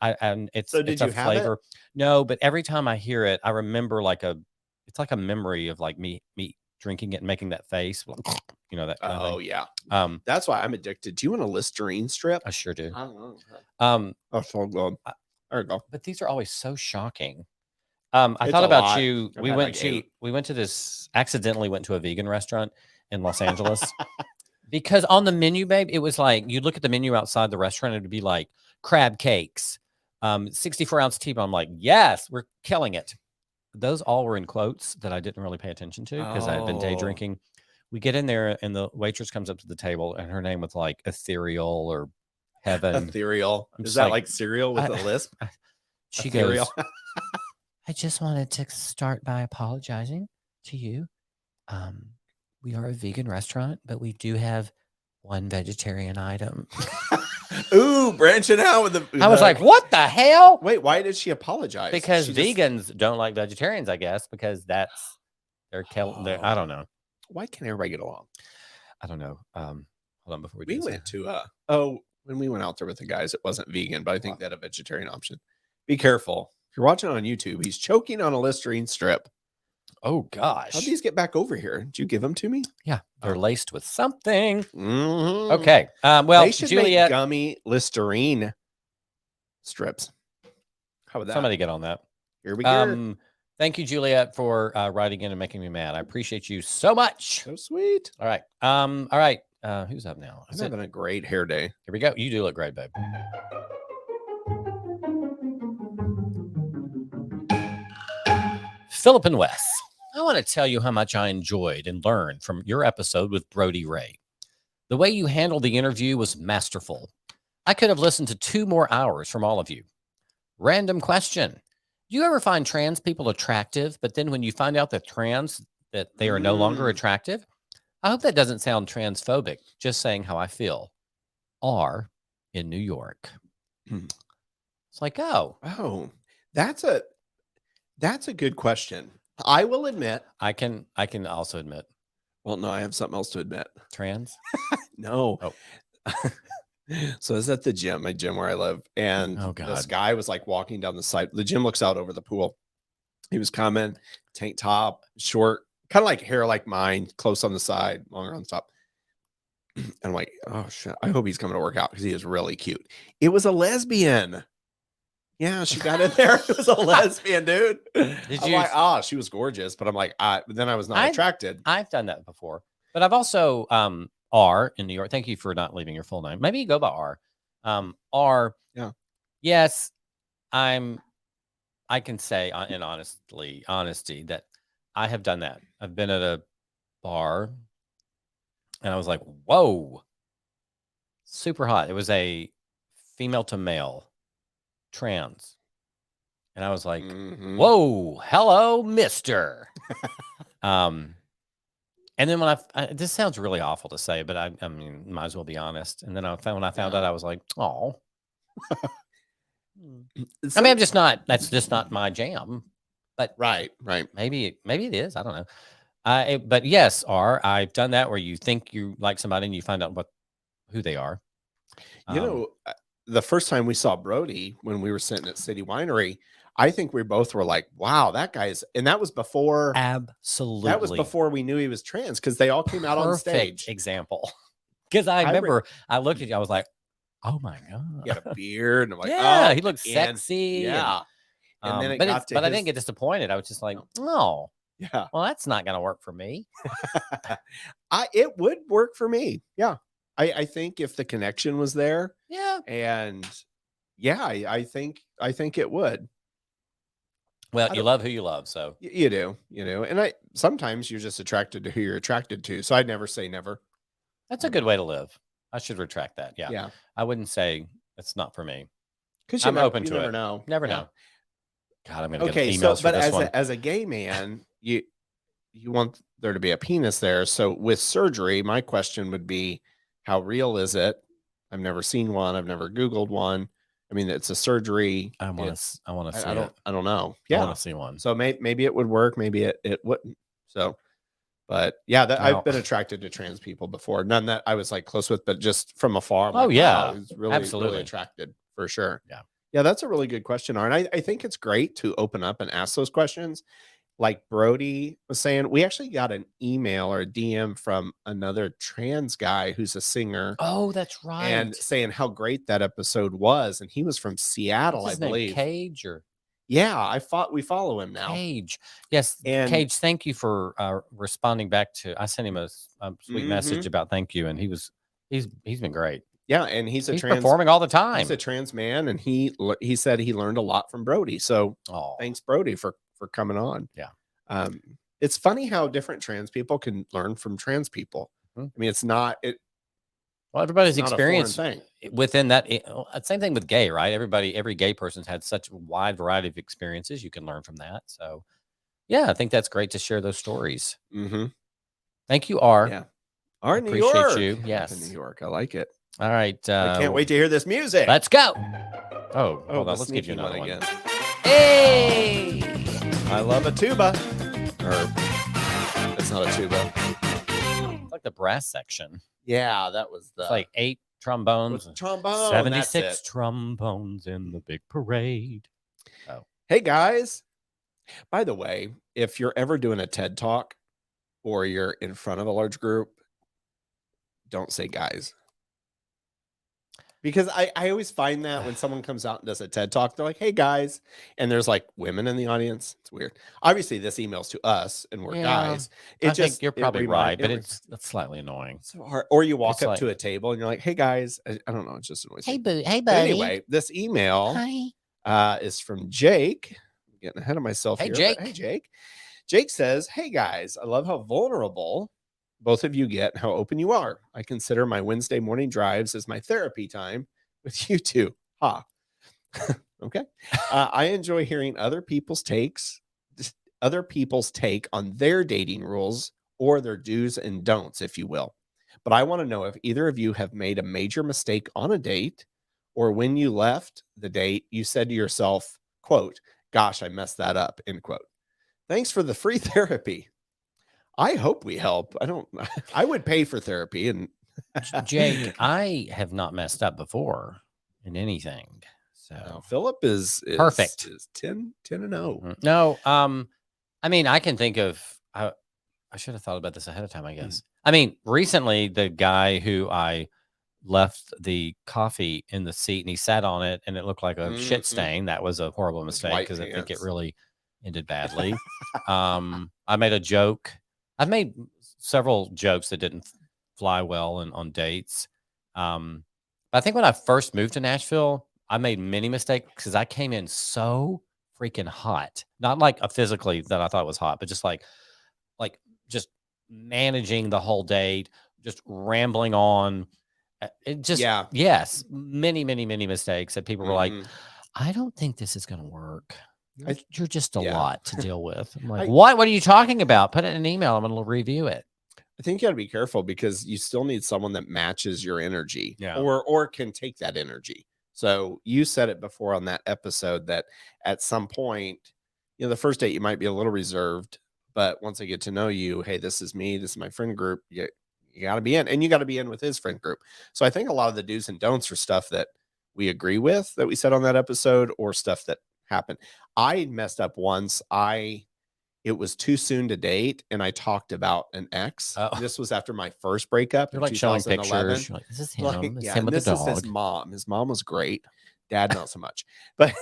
Speaker 1: It's a flavor. No, but every time I hear it, I remember it's like a memory of like me drinking it and making that face. You know that.
Speaker 2: Yeah. That's why I'm addicted. Do you want a Listerine strip?
Speaker 1: I sure do.
Speaker 2: I don't know. Oh, so good. There you go.
Speaker 1: But these are always so shocking. I thought about you. We went to this. Accidentally went to a vegan restaurant in Los Angeles because on the menu, babe, it was like you'd look at the menu outside the restaurant. It would be like crab cakes, 64-ounce T-bone. I'm like, yes, we're killing it. Those all were in quotes that I didn't really pay attention to because I had been day drinking. We get in there and the waitress comes up to the table and her name was like Ethereal or Heaven.
Speaker 2: Ethereal.
Speaker 1: I'm
Speaker 2: Is
Speaker 1: just
Speaker 2: that
Speaker 1: like,
Speaker 2: like cereal with
Speaker 1: I-
Speaker 2: a lisp?
Speaker 1: She
Speaker 2: Ethereal.
Speaker 1: goes, I just wanted to start by apologizing to you. We are a vegan restaurant, but we do have one vegetarian item.
Speaker 2: Ooh, branching out with the.
Speaker 1: I was like, what the hell?
Speaker 2: Wait, why did she apologize?
Speaker 1: Because
Speaker 2: She just-
Speaker 1: vegans don't like vegetarians, I guess, because that's their I don't know.
Speaker 2: Why can't everybody get along?
Speaker 1: I don't know. Hold on before we
Speaker 2: We
Speaker 1: do
Speaker 2: went to when we went out there with the guys, it wasn't vegan, but I think they had a vegetarian option. Be careful. If you're watching on YouTube, he's choking on a Listerine strip.
Speaker 1: Oh gosh.
Speaker 2: How'd these get back over here? Did you give them to me?
Speaker 1: Yeah, they're laced with something.
Speaker 2: Mhm.
Speaker 1: Okay. Well,
Speaker 2: they should
Speaker 1: Juliet,
Speaker 2: make gummy Listerine strips. How about that?
Speaker 1: somebody get on that.
Speaker 2: Here we go.
Speaker 1: Thank you, Juliet, for writing in and making me mad. I appreciate you so much.
Speaker 2: So sweet.
Speaker 1: All right. All right. Who's up now?
Speaker 2: I'm having a great hair day.
Speaker 1: Here we go. You do look great, babe. Philip and Wes, I want to tell you how much I enjoyed and learned from your episode with Brody Ray. The way you handled the interview was masterful. I could have listened to 2 more hours from all of you. Random question. Do you ever find trans people attractive, but then when you find out that they are no longer attractive? I hope that doesn't sound transphobic, just saying how I feel. R in New York. It's like,
Speaker 2: oh, that's a good question. I will admit.
Speaker 1: I can also admit.
Speaker 2: Well, no, I have something else to admit.
Speaker 1: Trans?
Speaker 2: No.
Speaker 1: Oh.
Speaker 2: So I was at the gym, my gym where I live, and this guy was like walking down the side. The gym looks out over the pool. He was coming, tank top, short, kind of like hair like mine, close on the side, longer on the top. And I'm like, oh shit, I hope he's coming to work out because he is really cute. It was a lesbian. Yeah, she got in there. It was a lesbian, dude.
Speaker 1: Did
Speaker 2: I'm
Speaker 1: you?
Speaker 2: like, she was gorgeous, but I'm like, then I was not attracted.
Speaker 1: I've done that before, but I've also R in New York. Thank you for not leaving your full name. Maybe you go by R. R.
Speaker 2: Yeah.
Speaker 1: Yes, I can say in honesty that I have done that. I've been at a bar and I was like, whoa, super hot. It was a female to male trans. And I was like, whoa, hello, mister. And then when this sounds really awful to say, but I mean, might as well be honest. And then when I found out, I was like, oh. I mean, that's just not my jam. But
Speaker 2: right.
Speaker 1: Maybe it is. I don't know. But yes, I've done that where you think you like somebody and you find out who they are.
Speaker 2: The first time we saw Brody when we were sitting at City Winery, I think we both were like, wow, that guy's, and that was before.
Speaker 1: Absolutely.
Speaker 2: That was before we knew he was trans because they all came out on stage.
Speaker 1: Example. Because I remember I looked at you, I was like, oh my God.
Speaker 2: He had a beard. And I'm like,
Speaker 1: yeah, he looked sexy.
Speaker 2: Yeah.
Speaker 1: And then I didn't get disappointed. I was just like, oh,
Speaker 2: yeah.
Speaker 1: Well, that's not going to work for me.
Speaker 2: It would work for me. Yeah. I think if the connection was there.
Speaker 1: Yeah.
Speaker 2: And yeah, I think it would.
Speaker 1: Well, you love who you love, so
Speaker 2: you do, and sometimes you're just attracted to who you're attracted to. So I'd never say never.
Speaker 1: That's a good way to live. I should retract that. Yeah.
Speaker 2: Yeah.
Speaker 1: I wouldn't say it's not for me.
Speaker 2: Because
Speaker 1: I'm open to
Speaker 2: never
Speaker 1: it.
Speaker 2: know.
Speaker 1: Never know. God, I'm going to get emails
Speaker 2: but
Speaker 1: for this one.
Speaker 2: as a gay man, you want there to be a penis there. So with surgery, my question would be, how real is it? I've never seen one. I've never Googled one. I mean, it's a surgery.
Speaker 1: I want to see it.
Speaker 2: I don't know. Yeah.
Speaker 1: I want to see one.
Speaker 2: So maybe it would work. Maybe it wouldn't. So, but yeah, I've been attracted to trans people before. None that I was like close with, but just from afar.
Speaker 1: I was
Speaker 2: really,
Speaker 1: absolutely
Speaker 2: really attracted for sure.
Speaker 1: Yeah.
Speaker 2: Yeah. That's a really good question, Aaron. I think it's great to open up and ask those questions. Like Brody was saying, we actually got an email or a DM from another trans guy who's a singer.
Speaker 1: Oh, that's right.
Speaker 2: And saying how great that episode was. And he was from Seattle,
Speaker 1: What's his
Speaker 2: I believe.
Speaker 1: Name? Cage or?
Speaker 2: Yeah, we follow him now.
Speaker 1: Cage. Yes. And Cage, thank you for responding back to, I sent him a sweet message about thank you. And he's been great.
Speaker 2: Yeah. And he's
Speaker 1: performing all the time.
Speaker 2: He's a trans man. And he said he learned a lot from Brody. So thanks Brody for coming on.
Speaker 1: Yeah.
Speaker 2: It's funny how different trans people can learn from trans people.
Speaker 1: Mhm.
Speaker 2: I mean, it's not it.
Speaker 1: Well, everybody's
Speaker 2: It's not a foreign
Speaker 1: experience
Speaker 2: thing.
Speaker 1: within that. Same thing with gay, right? Every gay person's had such a wide variety of experiences. You can learn from that. So, yeah, I think that's great to share those stories.
Speaker 2: Mm-hmm.
Speaker 1: Thank you, R.
Speaker 2: Yeah. Our New
Speaker 1: Appreciate
Speaker 2: York.
Speaker 1: you.
Speaker 2: Up in
Speaker 1: Yes.
Speaker 2: New York. I like it.
Speaker 1: All right.
Speaker 2: I can't wait to hear this music.
Speaker 1: Let's go. Oh,
Speaker 2: Oh,
Speaker 1: hold
Speaker 2: the
Speaker 1: on. Let's give you
Speaker 2: sneaky
Speaker 1: another one.
Speaker 2: again.
Speaker 1: Hey.
Speaker 2: I love a tuba. Or it's not a tuba.
Speaker 1: It's like the brass section.
Speaker 2: Yeah, that was the
Speaker 1: It's like 8 trombones.
Speaker 2: trombone.
Speaker 1: 76 trombones in the big parade. Oh.
Speaker 2: Hey guys. By the way, if you're ever doing a TED Talk or you're in front of a large group, don't say guys. Because I always find that when someone comes out and does a TED Talk, they're like, hey guys. And there's like women in the audience. It's weird. Obviously, this email's to us and we're guys.
Speaker 1: I think you're probably right, but that's slightly annoying.
Speaker 2: So hard. Or you walk
Speaker 1: It's
Speaker 2: up
Speaker 1: like-
Speaker 2: to a table and you're like, hey guys. I don't know. It's just annoying.
Speaker 1: Hey, hey,
Speaker 2: But
Speaker 1: buddy.
Speaker 2: anyway, this email is from Jake. I'm getting ahead of myself here.
Speaker 1: Jake.
Speaker 2: Hey, Jake. Jake says, hey guys, I love how vulnerable both of you get and how open you are. I consider my Wednesday morning drives as my therapy time with you two. Ha. Okay. I enjoy hearing other people's take on their dating rules or their do's and don'ts, if you will. But I want to know if either of you have made a major mistake on a date, or when you left the date, you said to yourself, quote, gosh, I messed that up, end quote. Thanks for the free therapy. I hope we help. I would pay for therapy. And
Speaker 1: Jake, I have not messed up before in anything. So
Speaker 2: Philip is
Speaker 1: perfect.
Speaker 2: Is 10 and 0.
Speaker 1: No, I mean, I can think of, I should have thought about this ahead of time, I guess. I mean, recently the guy who I left the coffee in the seat and he sat on it and it looked like a shit stain. That was a horrible mistake because I think it really ended badly. I made a joke. I've made several jokes that didn't fly well on dates. But I think when I first moved to Nashville, I made many mistakes because I came in so freaking hot. Not like physically that I thought was hot, but just like just managing the whole date, just rambling on. It just, yes, many mistakes that people were like, I don't think this is going to work. You're just a lot to deal with. I'm like, what are you talking about? Put it in an email. I'm going to review it.
Speaker 2: I think you got to be careful because you still need someone that matches your energy or can take that energy. So you said it before on that episode that at some point, the first date, you might be a little reserved, but once I get to know you, hey, this is me, this is my friend group. You got to be in, and you got to be in with his friend group. So I think a lot of the do's and don'ts are stuff that we agree with that we said on that episode or stuff that happened. I messed up once. It was too soon to date, and I talked about an ex. This was after my first breakup.
Speaker 1: You're like showing pictures. You're like, this is him.
Speaker 2: Like,
Speaker 1: It's him with the dog.
Speaker 2: Is his mom. His mom was great. Dad, not so much. But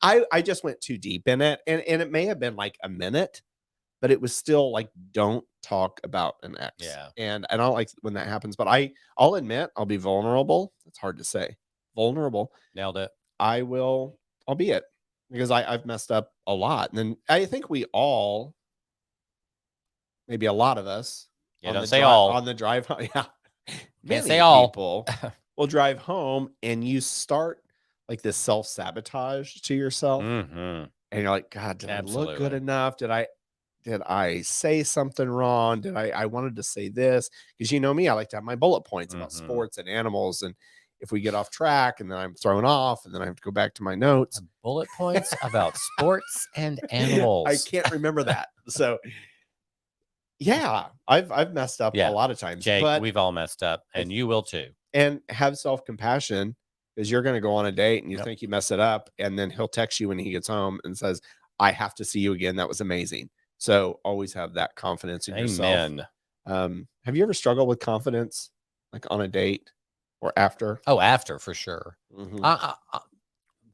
Speaker 2: I just went too deep in it, and it may have been like a minute, but it was still like, don't talk about an ex.
Speaker 1: Yeah.
Speaker 2: And I don't like when that happens, but I'll admit I'll be vulnerable. It's hard to say. Vulnerable.
Speaker 1: Nailed it.
Speaker 2: I'll be it. Because I've messed up a lot. And then I think we all, maybe a lot of us,
Speaker 1: don't say all.
Speaker 2: On the drive home. Yeah.
Speaker 1: Can't say all.
Speaker 2: People will drive home and you start like this self-sabotage to yourself. And you're like, God, did I look good enough? Did I say something wrong? I wanted to say this? Because you know me, I like to have my bullet points about sports and animals. And if we get off track and then I'm thrown off and then I have to go back to my notes.
Speaker 1: Bullet points about sports and animals.
Speaker 2: I can't remember that. So yeah, I've messed up a lot of times.
Speaker 1: Jake, but we've all messed up and you will too.
Speaker 2: And have self-compassion because you're going to go on a date and you think you mess it up. And then he'll text you when he gets home and says, I have to see you again. That was amazing. So always have that confidence in yourself. Have you ever struggled with confidence like on a date? Or after?
Speaker 1: Oh, after for sure. What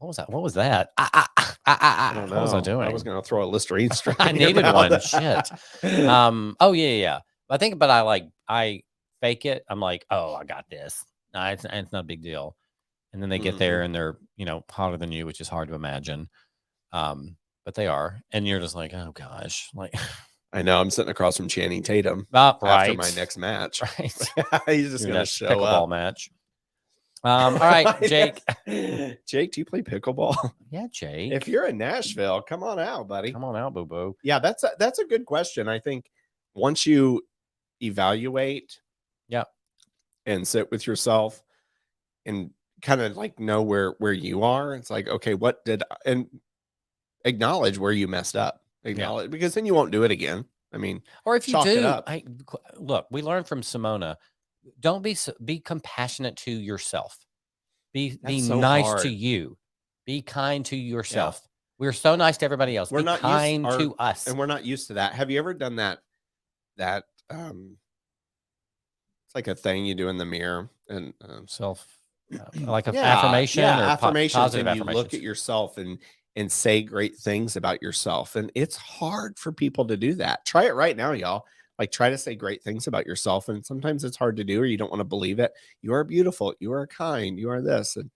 Speaker 1: was that? What was that?
Speaker 2: I don't know.
Speaker 1: What was I doing?
Speaker 2: I was going to throw a Listerine strip.
Speaker 1: I needed one. Shit. Oh yeah. But I fake it. I'm like, oh, I got this. No, it's not a big deal. And then they get there and they're hotter than you, which is hard to imagine. But they are, and you're just like, oh gosh, like
Speaker 2: I know. I'm sitting across from Channing Tatum after
Speaker 1: Right.
Speaker 2: my next match.
Speaker 1: Right.
Speaker 2: He's just
Speaker 1: Your
Speaker 2: going to
Speaker 1: next
Speaker 2: show
Speaker 1: pickleball
Speaker 2: up.
Speaker 1: match. All right, Jake.
Speaker 2: Jake, do you play pickleball?
Speaker 1: Yeah, Jake.
Speaker 2: If you're in Nashville, come on out, buddy.
Speaker 1: Come on out, boo boo.
Speaker 2: Yeah, that's a good question. I think once you evaluate,
Speaker 1: yeah,
Speaker 2: and sit with yourself and kind of like know where you are, it's like, okay, what did and acknowledge where you messed up. Acknowledge, because then you won't do it again. I mean,
Speaker 1: or if you
Speaker 2: chalk it
Speaker 1: do,
Speaker 2: up.
Speaker 1: look, we learned from Simona. Don't be compassionate to yourself. Be
Speaker 2: so
Speaker 1: nice
Speaker 2: hard.
Speaker 1: to you. Be kind to yourself. We're so nice to everybody else.
Speaker 2: We're
Speaker 1: be
Speaker 2: not
Speaker 1: kind
Speaker 2: used
Speaker 1: to us.
Speaker 2: and we're not used to that. Have you ever done that it's like a thing you do in the mirror and
Speaker 1: self like an affirmation or
Speaker 2: affirmations,
Speaker 1: positive
Speaker 2: and you
Speaker 1: affirmations.
Speaker 2: look at yourself and say great things about yourself, and it's hard for people to do that. Try it right now, y'all. Like, try to say great things about yourself, and sometimes it's hard to do, or you don't want to believe it. You are beautiful, you are kind, you are this, and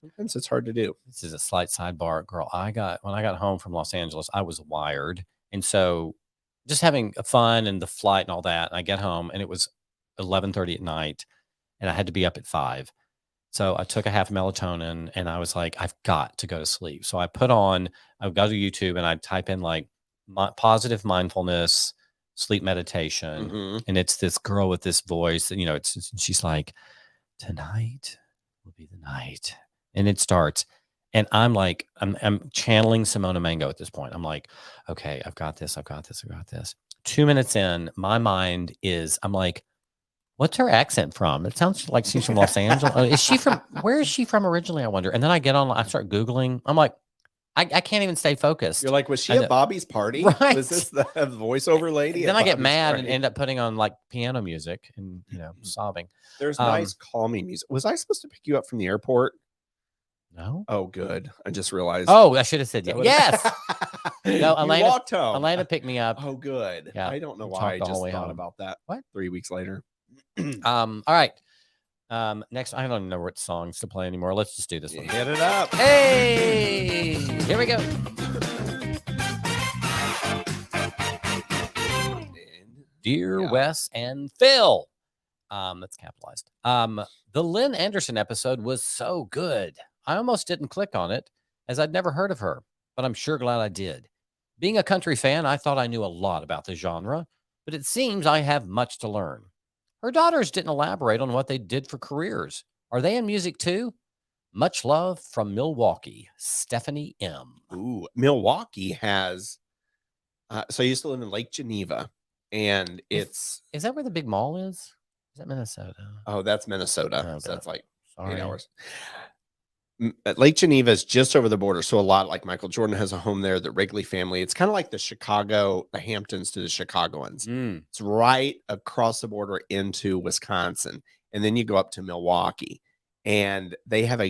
Speaker 2: sometimes it's hard to do.
Speaker 1: This is a slight sidebar, girl. When I got home from Los Angeles, I was wired, and so just having fun and the flight and all that. And I get home, and it was 11:30 at night, and I had to be up at 5. So I took a half melatonin, and I was like, I've got to go to sleep. So I would go to YouTube, and I'd type in like positive mindfulness, sleep meditation. And it's this girl with this voice, and she's like, tonight will be the night. And it starts. And I'm like, I'm channeling Simona Mango at this point. I'm like, okay, I've got this. 2 minutes in, my mind I'm like, what's her accent from? It sounds like she's from Los Angeles. Where is she from originally, I wonder? And then I get on, I start Googling. I'm like, I can't even stay focused.
Speaker 2: You're like, was she at Bobby's party?
Speaker 1: Right.
Speaker 2: Was this the voiceover lady?
Speaker 1: Then I get mad and end up putting on like piano music and, sobbing.
Speaker 2: There's nice calming music. Was I supposed to pick you up from the airport?
Speaker 1: No.
Speaker 2: Oh, good. I just realized.
Speaker 1: Oh, I should have said yes. No,
Speaker 2: Elena walked home.
Speaker 1: Elena picked me up.
Speaker 2: Oh, good.
Speaker 1: Yeah.
Speaker 2: I don't know why I just thought about that.
Speaker 1: What?
Speaker 2: 3 weeks later.
Speaker 1: All right. Next, I don't even know what songs to play anymore. Let's just do this one.
Speaker 2: Hit it up.
Speaker 1: Hey, here we go. Dear Wes and Phil. That's capitalized. The Lynn Anderson episode was so good. I almost didn't click on it, as I'd never heard of her, but I'm sure glad I did. Being a country fan, I thought I knew a lot about the genre, but it seems I have much to learn. Her daughters didn't elaborate on what they did for careers. Are they in music too? Much love from Milwaukee, Stephanie M.
Speaker 2: Ooh, Milwaukee has. So I used to live in Lake Geneva, and is
Speaker 1: that where the big mall is? Is that Minnesota?
Speaker 2: Oh, that's Minnesota.
Speaker 1: Oh,
Speaker 2: so that's like 8
Speaker 1: Sorry.
Speaker 2: hours. Lake Geneva is just over the border. So a lot like Michael Jordan has a home there, the Wrigley family. It's kind of like the Hamptons to the Chicagoans. It's right across the border into Wisconsin. And then you go up to Milwaukee. And they have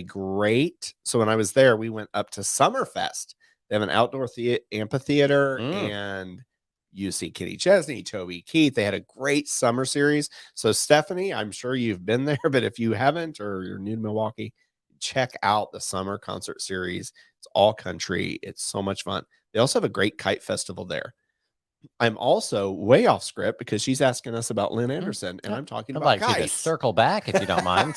Speaker 2: so when I was there, we went up to Summerfest. They have an outdoor amphitheater, and you see Kenny Chesney, Toby Keith. They had a great summer series. So Stephanie, I'm sure you've been there, but if you haven't, or you're new to Milwaukee, check out the summer concert series. It's all country. It's so much fun. They also have a great kite festival there. I'm also way off script because she's asking us about Lynn Anderson, and I'm talking about kites. I'd like
Speaker 1: to circle back if you don't mind.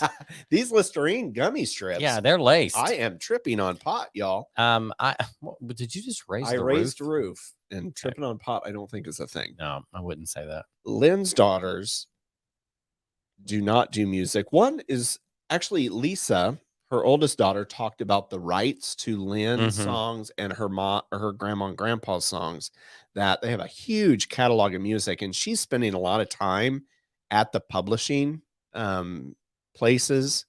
Speaker 2: These Listerine gummy strips.
Speaker 1: Yeah, they're laced.
Speaker 2: I am tripping on pot, y'all.
Speaker 1: Did you just raise
Speaker 2: the roof? I raised
Speaker 1: the
Speaker 2: roof, and tripping on pot I don't think is a thing.
Speaker 1: No, I wouldn't say that.
Speaker 2: Lynn's daughters do not do music. One is actually Lisa. Her oldest daughter talked about the rights to Lynn's songs and her grandma and grandpa's songs, that they have a huge catalog of music, and she's spending a lot of time at the publishing places,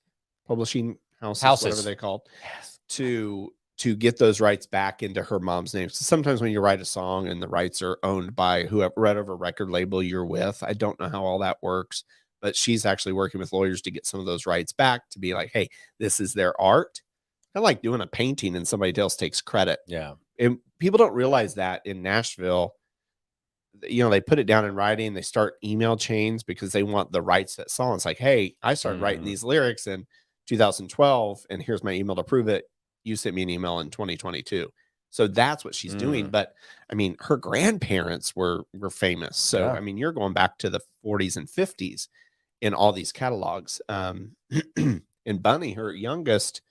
Speaker 2: publishing houses, whatever they call it,
Speaker 1: yes,
Speaker 2: to get those rights back into her mom's name. So sometimes when you write a song and the rights are owned by whatever record label you're with, I don't know how all that works, but she's actually working with lawyers to get some of those rights back, to be like, hey, this is their art. Kind of like doing a painting and somebody else takes credit.
Speaker 1: Yeah.
Speaker 2: And people don't realize that in Nashville, they put it down in writing. They start email chains because they want the rights to that song. It's like, hey, I started writing these lyrics in 2012, and here's my email to prove it. You sent me an email in 2022. So that's what she's doing.
Speaker 1: Mm.
Speaker 2: But I mean, her grandparents were famous. So
Speaker 1: Yeah.
Speaker 2: I mean, you're going back to the 40s and 50s in all these catalogs. And Bunny, her youngest,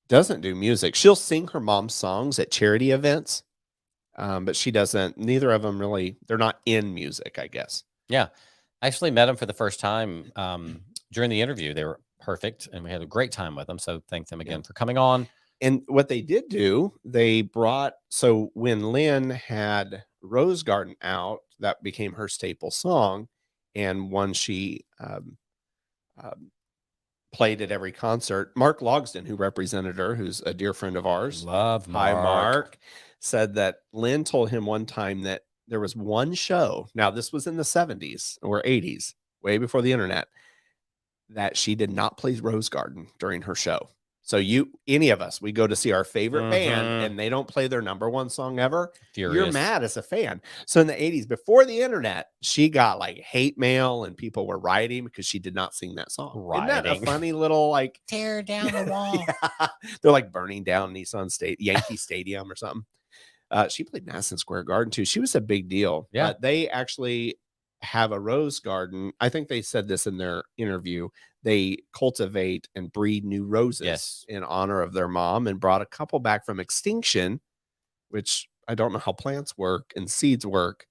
Speaker 2: doesn't do music. She'll sing her mom's songs at charity events, but she doesn't. Neither of them really. They're not in music, I guess.
Speaker 1: Yeah. I actually met them for the first time during the interview. They were perfect, and we had a great time with them. So thank them again for coming on.
Speaker 2: And what they did do, they brought, so when Lynn had Rose Garden out, that became her staple song, and one she played at every concert. Mark Logsdon, who represented her, who's a dear friend of ours,
Speaker 1: Love
Speaker 2: hi
Speaker 1: Mark.
Speaker 2: Mark, said that Lynn told him one time that there was one show, now this was in the 70s or 80s, way before the internet, that she did not play Rose Garden during her show. So any of us, we go to see our favorite band and they don't play their number one song ever.
Speaker 1: Furious.
Speaker 2: You're mad as a fan. So in the 80s, before the internet, she got like hate mail and people were rioting because she did not sing that song. Isn't that a funny little like
Speaker 1: tear down the wall?
Speaker 2: Yeah. They're like burning down Nissan State, Yankee Stadium or something. She played Madison Square Garden too. She was a big deal.
Speaker 1: Yeah.
Speaker 2: But they actually have a rose garden. I think they said this in their interview. They cultivate and breed new roses in honor of their mom, and brought a couple back from extinction, which I don't know how plants work and seeds work.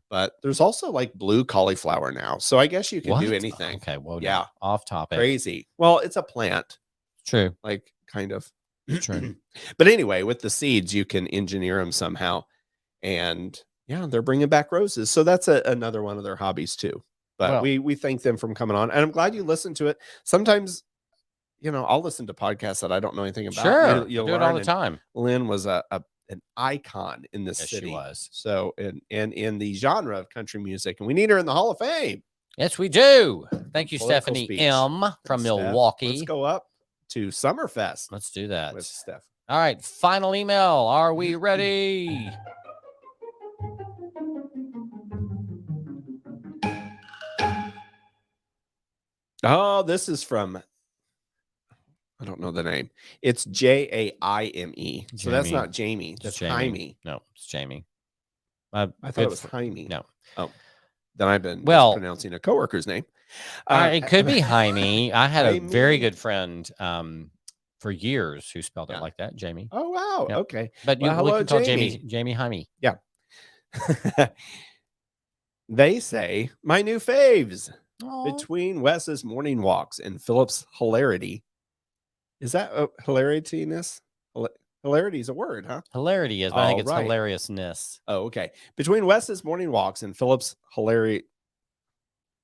Speaker 2: But there's also like blue cauliflower now. So I guess you can do anything.
Speaker 1: Okay. Well,
Speaker 2: yeah.
Speaker 1: Off topic.
Speaker 2: Crazy. Well, it's a plant.
Speaker 1: True.
Speaker 2: Like kind of.
Speaker 1: True.
Speaker 2: But anyway, with the seeds, you can engineer them somehow. And yeah, they're bringing back roses. So that's another one of their hobbies too. But we thank them from coming on. And I'm glad you listened to it. Sometimes, I'll listen to podcasts that I don't know anything about.
Speaker 1: Sure. You'll do it all the time.
Speaker 2: Lynn was an icon in this city.
Speaker 1: She was.
Speaker 2: So, and in the genre of country music. And we need her in the Hall of Fame.
Speaker 1: Yes, we do. Thank you,
Speaker 2: Political
Speaker 1: Stephanie
Speaker 2: speech.
Speaker 1: M. from Milwaukee.
Speaker 2: Let's go up to Summerfest.
Speaker 1: Let's do that.
Speaker 2: With Steph.
Speaker 1: All right. Final email. Are we ready?
Speaker 2: Oh, this is from, I don't know the name. It's Jaime. So that's not Jamie. That's Jaime.
Speaker 1: No, it's Jamie.
Speaker 2: I thought it was Jaime.
Speaker 1: No.
Speaker 2: Oh, then I've been pronouncing a coworker's name.
Speaker 1: It could be Jaime. I had a very good friend for years who spelled it like that, Jamie.
Speaker 2: Oh, wow. Yep. Okay.
Speaker 1: But we can call Jamie Jaime.
Speaker 2: Yeah. They say, my new faves. Aww. Between Wes's morning walks and Philip's hilarity. Is that hilaritiness? Hilarity is a word, huh?
Speaker 1: Hilarity is, but I think it's hilariousness.
Speaker 2: Oh, okay. Between Wes's morning walks and Philip's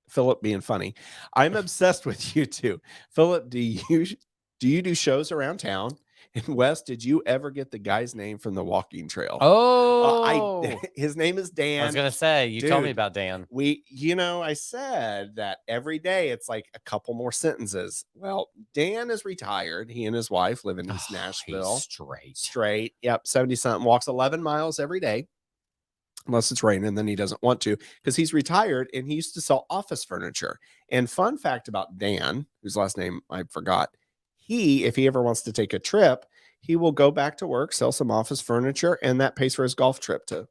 Speaker 2: Philip being funny, I'm obsessed with you two. Philip, do you do shows around town? And Wes, did you ever get the guy's name from the walking trail?
Speaker 1: Oh,
Speaker 2: his name is Dan.
Speaker 1: I was gonna say, you told me about Dan.
Speaker 2: I said that every day it's like a couple more sentences. Well, Dan is retired. He and his wife live in East Nashville. Straight. Yep. 70 something, walks 11 miles every day. Unless it's raining, then he doesn't want to, because he's retired and he used to sell office furniture. And fun fact about Dan, whose last name I forgot, if he ever wants to take a trip, he will go back to work, sell some office furniture, and that pays for his golf trip to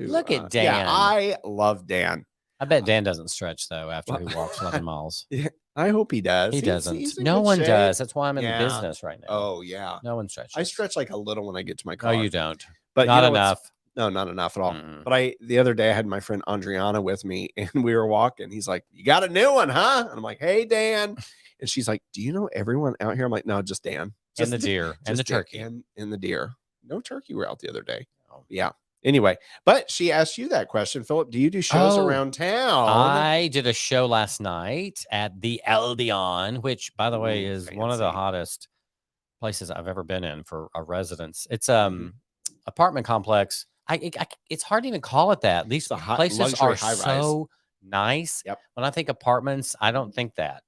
Speaker 1: look at Dan.
Speaker 2: Yeah, I love Dan.
Speaker 1: I bet Dan doesn't stretch though after he walks 11 miles.
Speaker 2: Yeah, I hope he does.
Speaker 1: He doesn't. No one does. That's why I'm in the business right now.
Speaker 2: Oh yeah.
Speaker 1: No one stretches.
Speaker 2: I stretch like a little when I get to my car.
Speaker 1: No, you don't.
Speaker 2: But
Speaker 1: not enough.
Speaker 2: No, not enough at all. But the other day I had my friend Andriana with me and we were walking. He's like, "You got a new one, huh?" And I'm like, "Hey, Dan." And she's like, "Do you know everyone out here?" I'm like, "No, just Dan."
Speaker 1: And the deer. And the turkey.
Speaker 2: And the deer. No turkey were out the other day. Oh. Yeah. Anyway, but she asked you that question, Philip. Do you do shows around town?
Speaker 1: I did a show last night at the Albion, which, by the way, is one of the hottest places I've ever been in for a residence. It's apartment complex. It's hard to even call it that. These places are so nice.
Speaker 2: Yep.
Speaker 1: When I think apartments, I don't think that.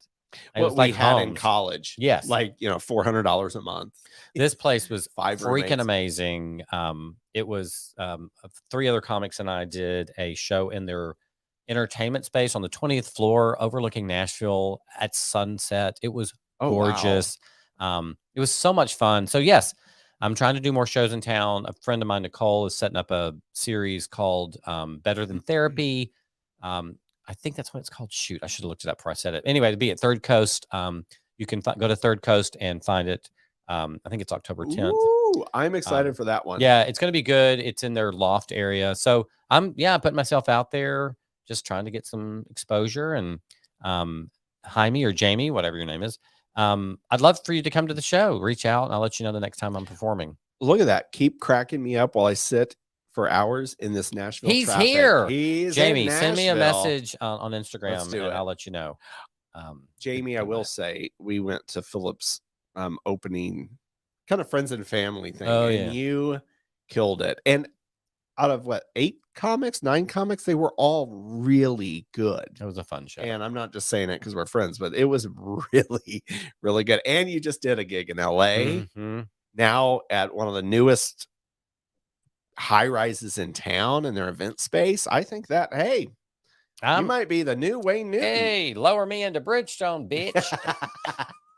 Speaker 2: What we had in college.
Speaker 1: Yes.
Speaker 2: Like, $400 a month.
Speaker 1: This place was
Speaker 2: freaking
Speaker 1: roommates. Amazing. It was 3 other comics and I did a show in their entertainment space on the 20th floor overlooking Nashville at sunset. It was gorgeous. Wow. It was so much fun. So yes, I'm trying to do more shows in town. A friend of mine, Nicole, is setting up a series called Better Than Therapy. I think that's what it's called. Shoot, I should have looked it up before I said it. Anyway, to be at Third Coast, you can go to Third Coast and find it. I think it's October 10th.
Speaker 2: Ooh, I'm excited for that one.
Speaker 1: Yeah, it's going to be good. It's in their loft area. So I'm putting myself out there, just trying to get some exposure. And Jaime or Jamie, whatever your name is, I'd love for you to come to the show. Reach out and I'll let you know the next time I'm performing.
Speaker 2: Look at that. Keep cracking me up while I sit for hours in this Nashville
Speaker 1: He's
Speaker 2: traffic.
Speaker 1: here.
Speaker 2: He's
Speaker 1: Jamie,
Speaker 2: in
Speaker 1: send me a
Speaker 2: Nashville.
Speaker 1: message on Instagram and I'll let you know.
Speaker 2: Jamie, I will say we went to Philip's opening kind of friends and family thing.
Speaker 1: Oh,
Speaker 2: and you killed it. And out of what, 9 comics, they were all really good.
Speaker 1: It was a fun show.
Speaker 2: And I'm not just saying it because we're friends, but it was really, really good. And you just did a gig in LA. Now at one of the newest high rises in town in their event space. I think that, hey, you might be the new Wayne Newton.
Speaker 1: Hey, lower me into Bridgestone, bitch.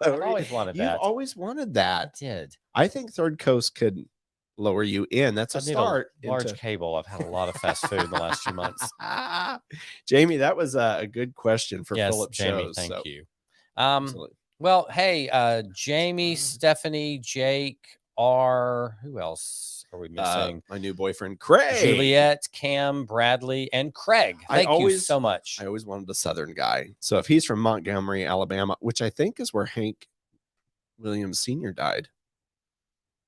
Speaker 1: I've always wanted that.
Speaker 2: You've always wanted that.
Speaker 1: I did.
Speaker 2: I think Third Coast could lower you in. That's a start.
Speaker 1: Large cable. I've had a lot of fast food in the last few months.
Speaker 2: Jamie, that was a good question for Philip
Speaker 1: Jamie,
Speaker 2: shows.
Speaker 1: thank you.
Speaker 2: Absolutely.
Speaker 1: Well, hey, Jamie, Stephanie, Jake, R. Who else are we missing?
Speaker 2: My new boyfriend, Craig.
Speaker 1: Juliet, Cam, Bradley, and Craig. Thank you so much.
Speaker 2: I always wanted a Southern guy. So if he's from Montgomery, Alabama, which I think is where Hank Williams Sr. died.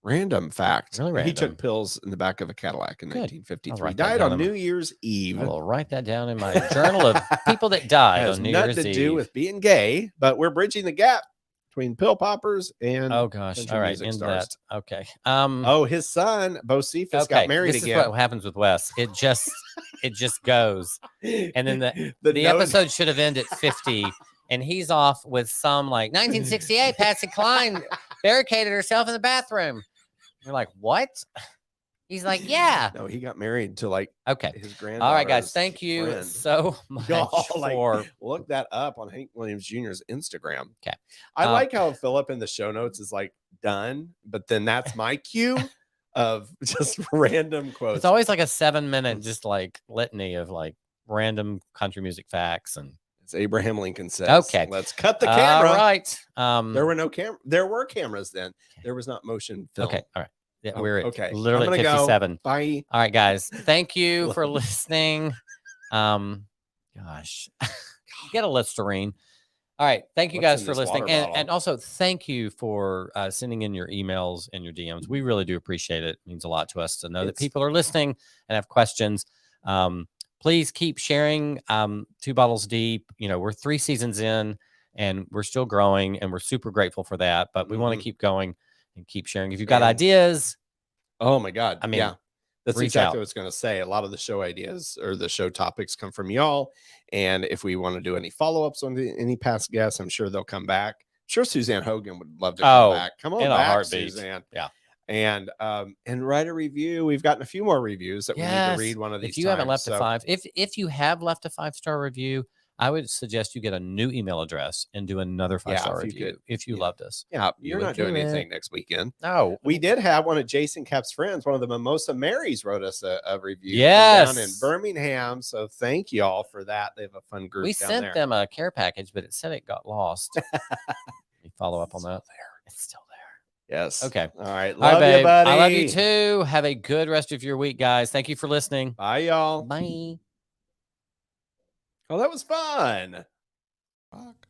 Speaker 2: Random fact.
Speaker 1: Really random.
Speaker 2: He took pills in the back of a Cadillac in 1953. He
Speaker 1: died
Speaker 2: died on New Year's Eve.
Speaker 1: I will write that down in my journal of people that died on New Year's Eve.
Speaker 2: Has nothing to do with being gay, but we're bridging the gap between pill poppers and
Speaker 1: all right, in
Speaker 2: stars.
Speaker 1: that. Okay.
Speaker 2: His son, Bo Cephas, got married
Speaker 1: this
Speaker 2: again.
Speaker 1: Is what happens with Wes. It just goes. And then the episode should have ended at 50. And he's off with some like 1968 Patsy Cline barricaded herself in the bathroom. You're like, what? He's like, yeah.
Speaker 2: No, he got married to like his granddaughter.
Speaker 1: All right, guys. Thank you so much for
Speaker 2: look that up on Hank Williams Jr.'s Instagram.
Speaker 1: Okay.
Speaker 2: I like how Philip in the show notes is like done, but then that's my cue of just random quotes.
Speaker 1: It's always like a 7-minute just like litany of like random country music facts and
Speaker 2: as Abraham Lincoln says.
Speaker 1: Okay.
Speaker 2: Let's cut the camera.
Speaker 1: All right.
Speaker 2: There were no There were cameras then. There was not motion film.
Speaker 1: Okay. All right. Yeah, we're at
Speaker 2: literally
Speaker 1: at 57.
Speaker 2: Go. Bye.
Speaker 1: All right, guys. Thank you for listening. Gosh. Get a Listerine. All right. Thank you guys for listening. And also thank you for sending in your emails and your DMs. We really do appreciate it. It means a lot to us to know that people are listening and have questions. Please keep sharing 2 Bottles Deep. You know, we're 3 seasons in and we're still growing and we're super grateful for that. But we want to keep going and keep sharing. If you've got ideas.
Speaker 2: Oh my God. I mean, yeah, that's exactly what I was going to say. A lot of the show ideas or the show topics come from y'all. And if we want to do any follow-ups on any past guests, I'm sure they'll come back. I'm sure Suzanne Hogan would love to come back. Come on
Speaker 1: in
Speaker 2: back,
Speaker 1: a heartbeat.
Speaker 2: Suzanne.
Speaker 1: Yeah.
Speaker 2: And write a review. We've gotten a few more reviews that we need to read one of these.
Speaker 1: If you haven't left a 5, if you have left a 5-star review, I would suggest you get a new email address and do another 5-star review if you loved us.
Speaker 2: Yeah, you're not doing anything next weekend.
Speaker 1: No,
Speaker 2: we did have one of Jason Cap's friends, one of the Mimosa Marys, wrote us a review.
Speaker 1: Yes,
Speaker 2: down in Birmingham. So thank you all for that. They have a fun group.
Speaker 1: We sent them a care package, but it said it got lost. We follow up on that. It's still there.
Speaker 2: Yes.
Speaker 1: Okay.
Speaker 2: All right. Love you, buddy.
Speaker 1: I love you too. Have a good rest of your week, guys. Thank you for listening.
Speaker 2: Bye, y'all.
Speaker 1: Bye.
Speaker 2: Oh, that was fun. Fuck.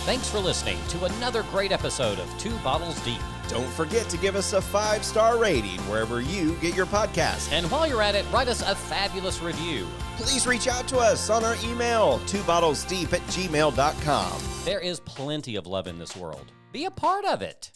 Speaker 1: Thanks for listening to another great episode of 2 Bottles Deep.
Speaker 2: Don't forget to give us a 5-star rating wherever you get your podcast.
Speaker 1: And while you're at it, write us a fabulous review.
Speaker 2: Please reach out to us on our email, 2bottlesdeep@gmail.com.
Speaker 1: There is plenty of love in this world. Be a part of it.